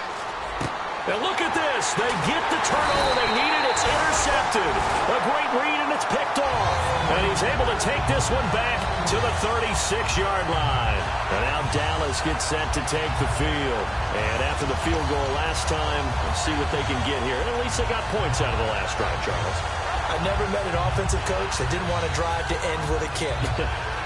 And look at this. They get the turnover they needed. It's intercepted. A great read, and it's picked off. And he's able to take this one back to the 36-yard line. And now Dallas gets set to take the field. And after the field goal last time, let's see what they can get here. And at least they got points out of the last drive, Charles. I never met an offensive coach that didn't want to drive to end with a kick.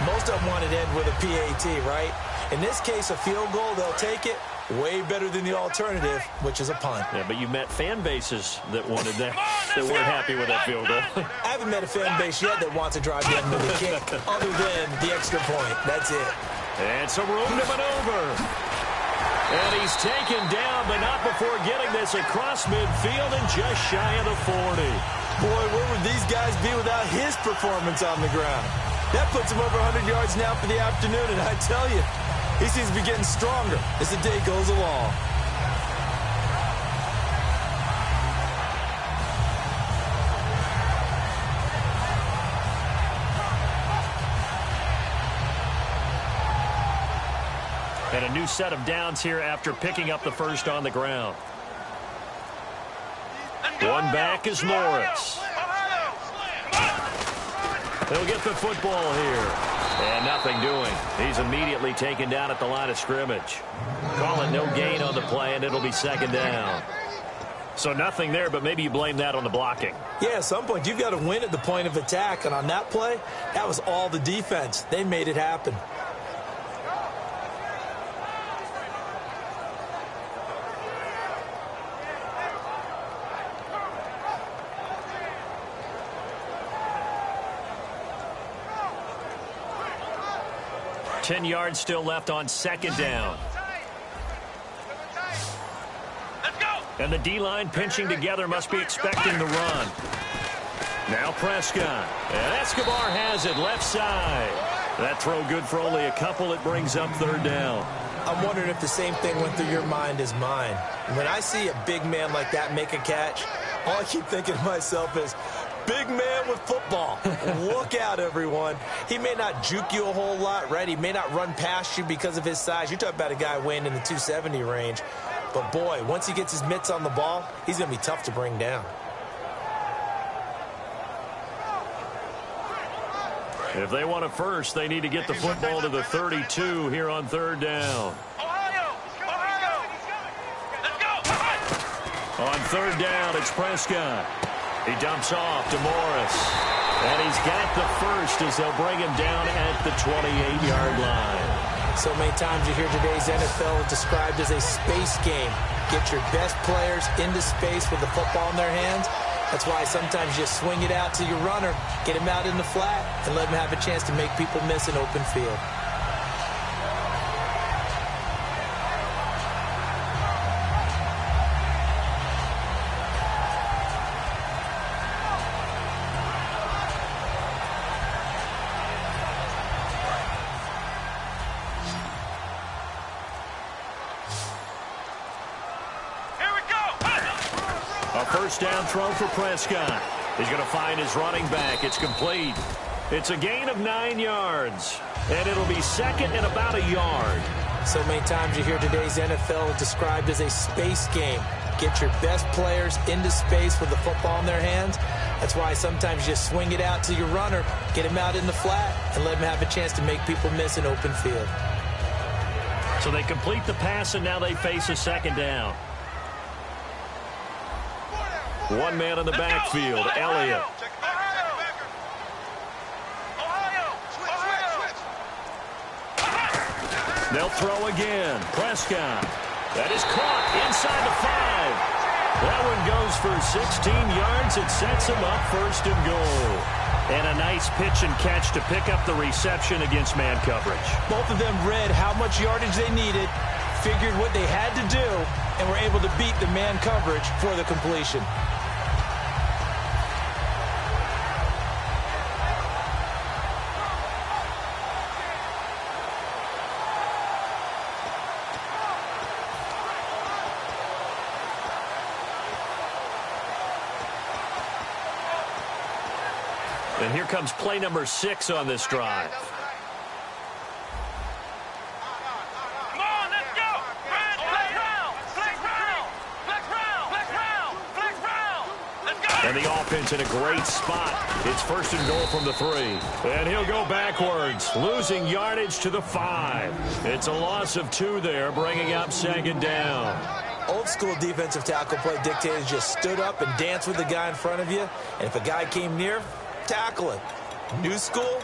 Most of them wanted to end with a PAT, right? In this case, a field goal, they'll take it. Way better than the alternative, which is a punt. Yeah, but you met fan bases that wanted that, that weren't happy with that field goal. I haven't met a fan base yet that wants to drive the end with a kick, other than the extra point. That's it. And some room to maneuver. And he's taken down, but not before getting this across midfield and just shy of the 40. Boy, where would these guys be without his performance on the ground? That puts him over 100 yards now for the afternoon, and I tell you, he seems to be getting stronger as the day goes along. And a new set of downs here after picking up the first on the ground. One back is Morris. He'll get the football here. And nothing doing. He's immediately taken down at the line of scrimmage. Call it no gain on the play, and it'll be second down. So nothing there, but maybe you blame that on the blocking. Yeah, at some point, you've got to win at the point of attack. And on that play, that was all the defense. They made it happen. Ten yards still left on second down. And the D-line pinching together must be expecting the run. Now Prescott. And Escobar has it left side. That throw good for only a couple. It brings up third down. I'm wondering if the same thing went through your mind as mine. When I see a big man like that make a catch, all I keep thinking to myself is, big man with football. Look out, everyone. He may not juke you a whole lot, right? He may not run past you because of his size. You're talking about a guy weighing in the 270 range. But, boy, once he gets his mitts on the ball, he's going to be tough to bring down. If they want a first, they need to get the football to the 32 here on third down. On third down, it's Prescott. He dumps off to Morris. And he's got the first as they'll bring him down at the 28-yard line. So many times you hear today's NFL described as a space game. Get your best players into space with the football in their hands. That's why sometimes you swing it out to your runner, get him out in the flat, and let him have a chance to make people miss an open field. First down throw for Prescott. He's going to find his running back. It's complete. It's a gain of 9 yards. And it'll be second and about a yard. So many times you hear today's NFL described as a space game. Get your best players into space with the football in their hands. That's why sometimes you swing it out to your runner, get him out in the flat, and let him have a chance to make people miss an open field. So they complete the pass, and now they face a second down. One man in the backfield, Elliott. They'll throw again. Prescott. That is caught inside the 5. That one goes for 16 yards. It sets him up first and goal. And a nice pitch and catch to pick up the reception against man coverage. Both of them read how much yardage they needed, figured what they had to do, and were able to beat the man coverage for the completion. And here comes play number 6 on this drive. Come on, let's go! Flex round! Flex round! Flex round! Flex round! Flex round! Let's go! And the offense in a great spot. It's first and goal from the 3. And he'll go backwards, losing yardage to the 5. It's a loss of 2 there, bringing up second down. Old school defensive tackle play dictated just stood up and danced with the guy in front of you. And if a guy came near, tackle him. New school,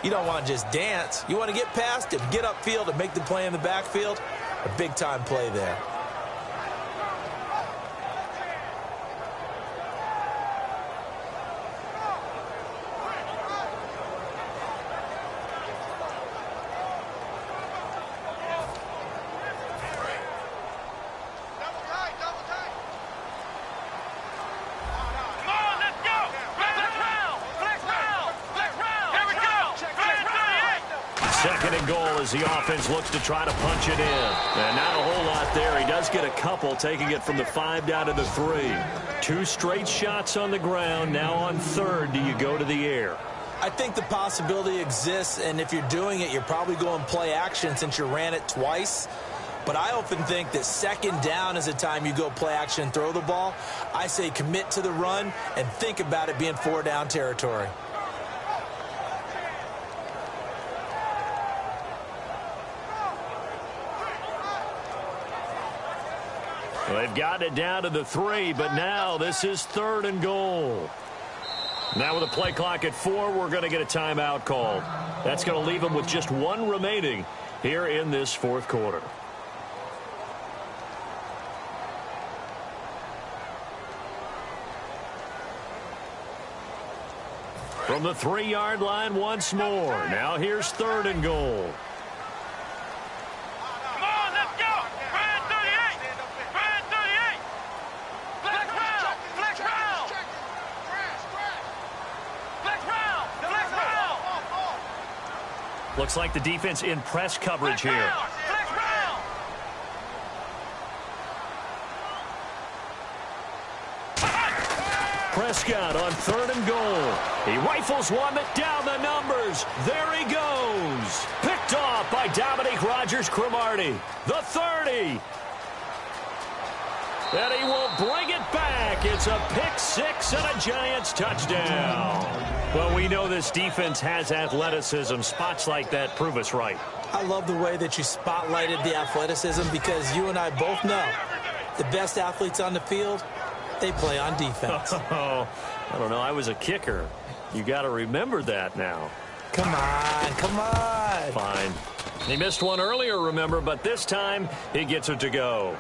you don't want to just dance. You want to get past him, get upfield, and make the play in the backfield. A big-time play there. Second and goal as the offense looks to try to punch it in. And not a whole lot there. He does get a couple, taking it from the 5 down to the 3. 2 straight shots on the ground. Now on third, do you go to the air? I think the possibility exists, and if you're doing it, you're probably going play action since you ran it twice. But I often think that second down is the time you go play action and throw the ball. I say commit to the run and think about it being 4 down territory. They've gotten it down to the 3, but now this is third and goal. Now with a play clock at 4, we're going to get a timeout called. That's going to leave them with just 1 remaining here in this fourth quarter. From the 3-yard line once more. Now here's third and goal. Looks like the defense in press coverage here. Prescott on third and goal. He rifles one down the numbers. There he goes. Picked off by Dominique Rodgers-Cromartie. The 30. And he will bring it back. It's a pick 6 and a Giants touchdown. Well, we know this defense has athleticism. Spots like that prove us right. I love the way that you spotlighted the athleticism because you and I both know the best athletes on the field they play on defense. Oh, I don't know. I was a kicker. You got to remember that now. Come on, come on. Fine. He missed one earlier, remember, but this time he gets it to go.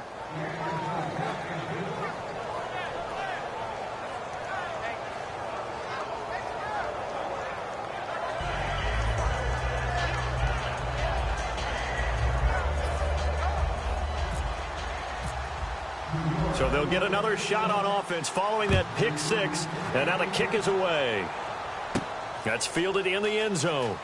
So they'll get another shot on offense following that pick six, and now the kick is away. That's fielded in the end zone.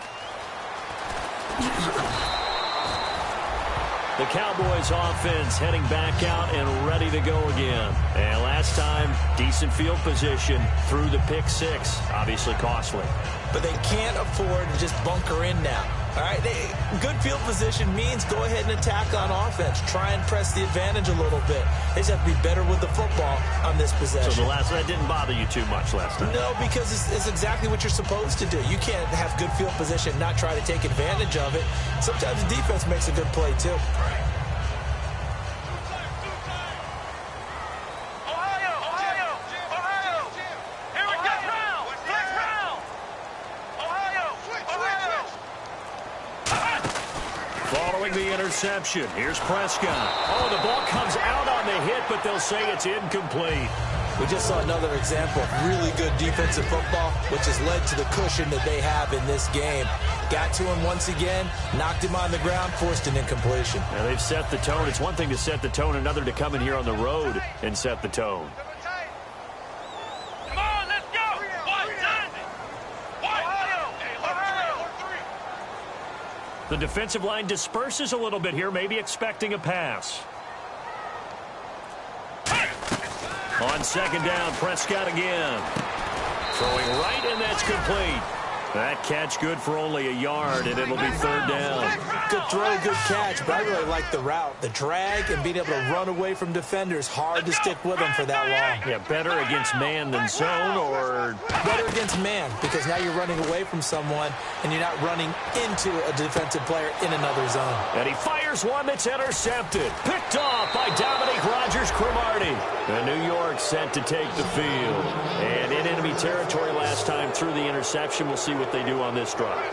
The Cowboys offense heading back out and ready to go again. And last time, decent field position through the pick six. Obviously costly. But they can't afford to just bunker in now. All right, good field position means go ahead and attack on offense. Try and press the advantage a little bit. They just have to be better with the football on this possession. So that didn't bother you too much last time? No, because it's exactly what you're supposed to do. You can't have good field position and not try to take advantage of it. Sometimes the defense makes a good play, too. The interception. Here's Prescott. Oh, the ball comes out on the hit, but they'll say it's incomplete. We just saw another example of really good defensive football, which has led to the cushion that they have in this game. Got to him once again, knocked him on the ground, forced an incompletion. Now they've set the tone. It's one thing to set the tone, another to come in here on the road and set the tone. The defensive line disperses a little bit here, maybe expecting a pass. On second down, Prescott again. Throwing right, and that's complete. That catch good for only a yard, and it'll be third down. Good throw, good catch, but I really like the route. The drag and being able to run away from defenders, hard to stick with them for that long. Yeah, better against man than zone, or? Better against man, because now you're running away from someone, and you're not running into a defensive player in another zone. And he fires one that's intercepted. Picked off by Dominique Rodgers-Cromartie. And New York set to take the field. And in enemy territory last time through the interception. We'll see what they do on this drive.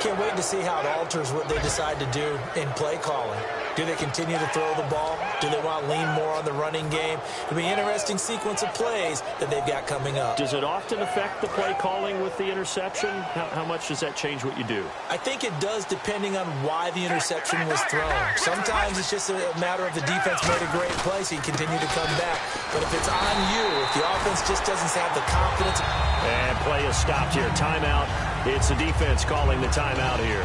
Can't wait to see how it alters what they decide to do in play calling. Do they continue to throw the ball? Do they want to lean more on the running game? It'll be an interesting sequence of plays that they've got coming up. Does it often affect the play calling with the interception? How much does that change what you do? I think it does, depending on why the interception was thrown. Sometimes it's just a matter of the defense made a great play, so you continue to come back. But if it's on you, if the offense just doesn't have the confidence. And play is stopped here. Timeout. It's the defense calling the timeout here.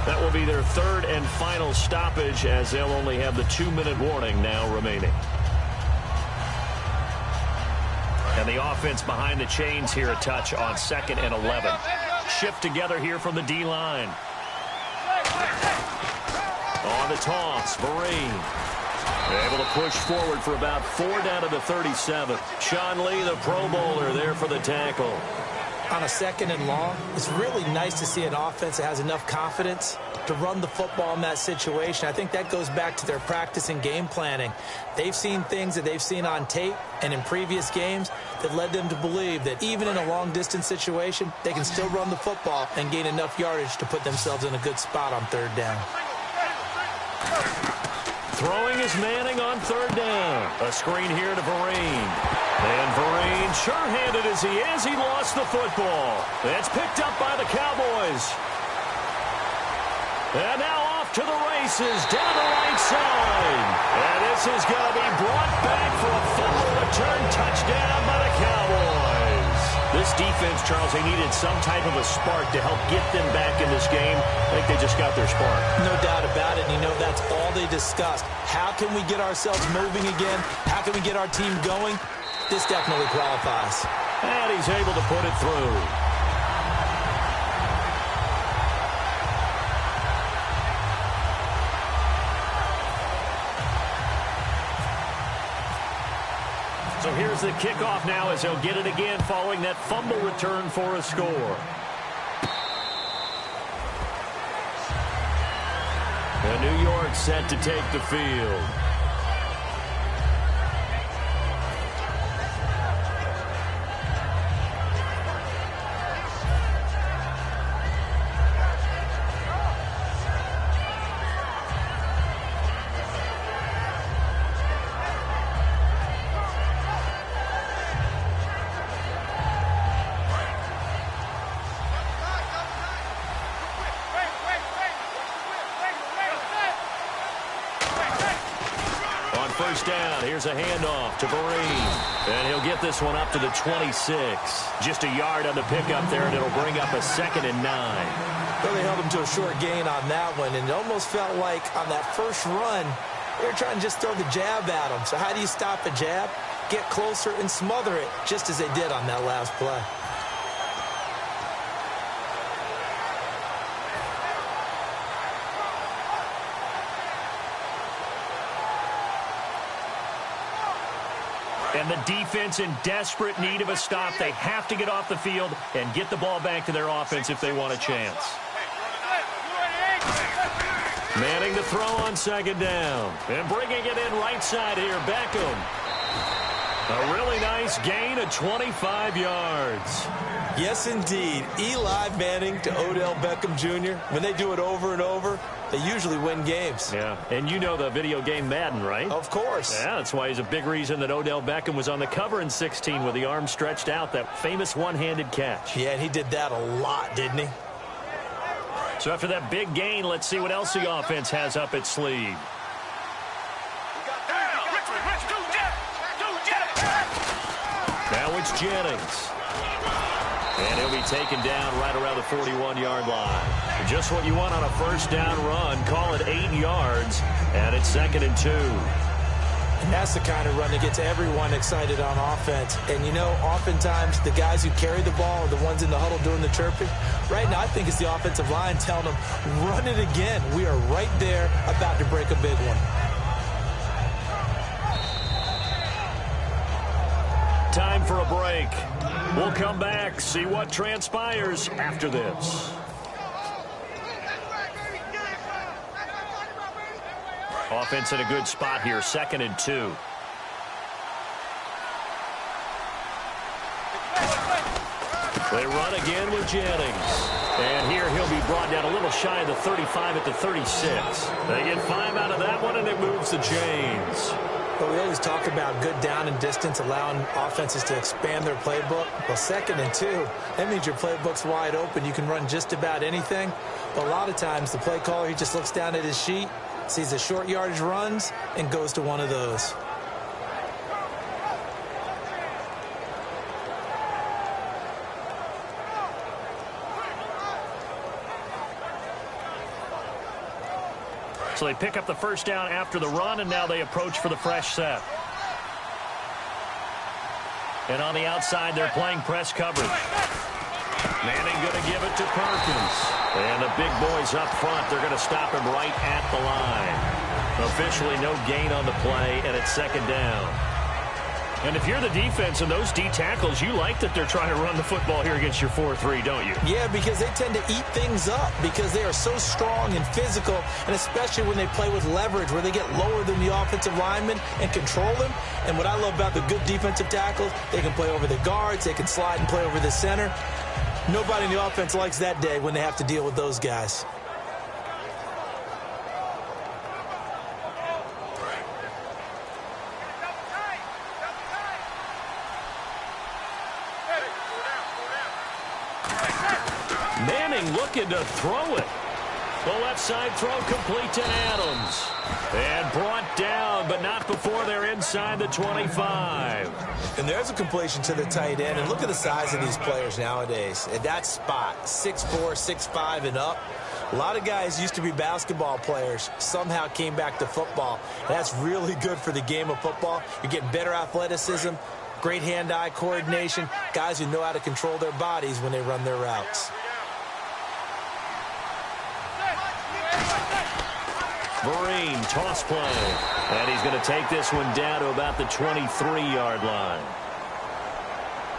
That will be their third and final stoppage, as they'll only have the 2-minute warning now remaining. And the offense behind the chains here a touch on 2nd and 11. Shift together here from the D-line. On the toss, Vereen. Able to push forward for about 4 down to the 37. Sean Lee, the Pro Bowler, there for the tackle. On a 2nd and long, it's really nice to see an offense that has enough confidence to run the football in that situation. I think that goes back to their practice and game planning. They've seen things that they've seen on tape and in previous games that led them to believe that even in a long-distance situation, they can still run the football and gain enough yardage to put themselves in a good spot on 3rd down. Throwing is Manning on 3rd down. A screen here to Vereen. And Vereen, sure-handed as he is, he lost the football. That's picked up by the Cowboys. And now off to the races, down the right side. And this is going to be brought back for a fumble return touchdown by the Cowboys. This defense, Charles, they needed some type of a spark to help get them back in this game. I think they just got their spark. No doubt about it. And you know, that's all they discussed. How can we get ourselves moving again? How can we get our team going? This definitely qualifies. And he's able to put it through. So here's the kickoff now as he'll get it again following that fumble return for a score. And New York set to take the field. first down. Here's a handoff to Vereen. And he'll get this one up to the 26. Just a yard on the pickup there, and it'll bring up a 2nd and 9. Well, they held him to a short gain on that one, and it almost felt like on that first run, they were trying to just throw the jab at him. So how do you stop a jab? Get closer and smother it, just as they did on that last play. And the defense in desperate need of a stop. They have to get off the field and get the ball back to their offense if they want a chance. Manning to throw on 2nd down. And bringing it in right side here, Beckham. A really nice gain of 25 yards. Yes, indeed. Eli Manning to Odell Beckham Jr. When they do it over and over, they usually win games. Yeah, and you know the video game Madden, right? Of course. Yeah, that's why he's a big reason that Odell Beckham was on the cover in 16 with the arm stretched out, that famous one-handed catch. Yeah, and he did that a lot, didn't he? So after that big gain, let's see what else the offense has up its sleeve. Now it's Jennings. And he'll be taken down right around the 41-yard line. Just what you want on a first down run. Call it 8 yards, and it's 2nd and 2. And that's the kind of run that gets everyone excited on offense. And, you know, oftentimes the guys who carry the ball are the ones in the huddle doing the chirping. Right now, I think it's the offensive line telling them, run it again. We are right there about to break a big one. Time for a break. We'll come back, see what transpires after this. Offense in a good spot here, 2nd and 2. They run again with Jennings. And here he'll be brought down a little shy of the 35 at the 36. They get 5 out of that one, and it moves the chains. But we always talk about good down and distance, allowing offenses to expand their playbook. Well, 2nd and 2, that means your playbook's wide open. You can run just about anything. But a lot of times, the play caller, he just looks down at his sheet, sees the short yardage runs, and goes to one of those. So they pick up the first down after the run, and now they approach for the fresh set. And on the outside, they're playing press coverage. Manning going to give it to Perkins. And the big boys up front, they're going to stop him right at the line. Officially no gain on the play, and it's 2nd down. And if you're the defense and those D tackles, you like that they're trying to run the football here against your 4-3, don't you? Yeah, because they tend to eat things up because they are so strong and physical, and especially when they play with leverage where they get lower than the offensive lineman and control them. And what I love about the good defensive tackles, they can play over the guards, they can slide and play over the center. Nobody in the offense likes that day when they have to deal with those guys. Manning looking to throw it. The left side throw complete to Adams. And brought down, but not before they're inside the 25. And there's a completion to the tight end. And look at the size of these players nowadays. At that spot, 6'4", 6'5", and up. A lot of guys used to be basketball players, somehow came back to football. And that's really good for the game of football. You're getting better athleticism, great hand-eye coordination, guys who know how to control their bodies when they run their routes. Vereen, toss play. And he's going to take this one down to about the 23-yard line.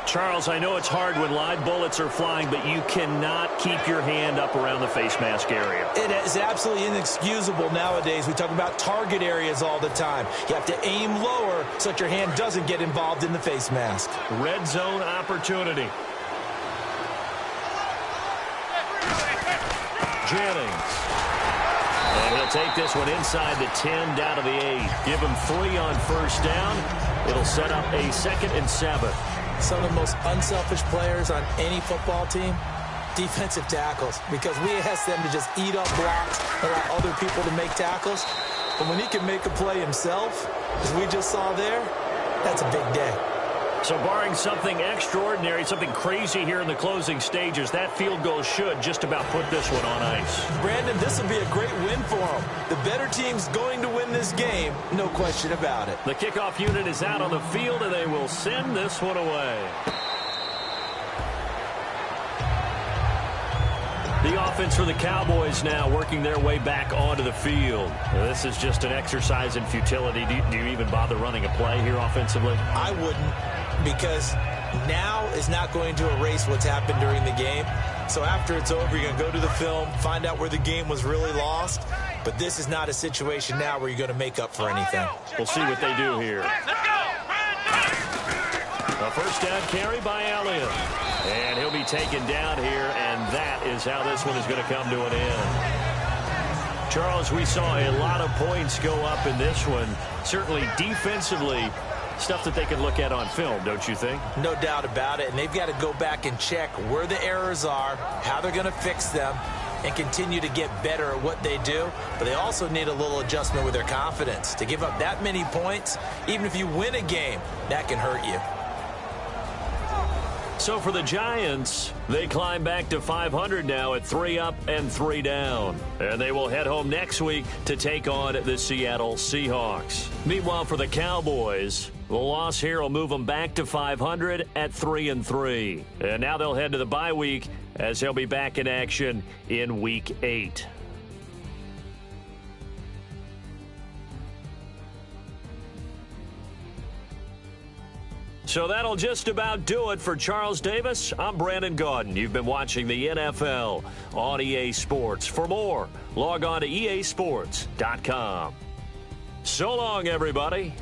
Charles, I know it's hard when live bullets are flying, but you cannot keep your hand up around the face mask area. It is absolutely inexcusable nowadays. We talk about target areas all the time. You have to aim lower so that your hand doesn't get involved in the face mask. Red zone opportunity. Jennings. And he'll take this one inside the 10, down to the 8. Give him 3 on first down. It'll set up a 2nd and 7. Some of the most unselfish players on any football team, defensive tackles, because we ask them to just eat up blocks, allow other people to make tackles. And when he can make a play himself, as we just saw there, that's a big day. So barring something extraordinary, something crazy here in the closing stages, that field goal should just about put this one on ice. Brandon, this will be a great win for them. The better team's going to win this game, no question about it. The kickoff unit is out on the field, and they will send this one away. The offense for the Cowboys now working their way back onto the field. This is just an exercise in futility. Do you even bother running a play here offensively? I wouldn't, because now is not going to erase what's happened during the game. So after it's over, you're going to go to the film, find out where the game was really lost. But this is not a situation now where you're going to make up for anything. We'll see what they do here. A first down carry by Elliott. And he'll be taken down here, and that is how this one is going to come to an end. Charles, we saw a lot of points go up in this one. Certainly defensively, stuff that they can look at on film, don't you think? No doubt about it, and they've got to go back and check where the errors are, how they're going to fix them, and continue to get better at what they do. But they also need a little adjustment with their confidence. To give up that many points, even if you win a game, that can hurt you. So for the Giants, they climb back to 500 now at 3 up and 3 down. And they will head home next week to take on the Seattle Seahawks. Meanwhile, for the Cowboys, the loss here will move them back to 500 at 3-3. And now they'll head to the bye week as they'll be back in action in Week 8. So that'll just about do it for Charles Davis. I'm Brandon Gaudin. You've been watching the NFL on EA Sports. For more, log on to easports.com. So long, everybody.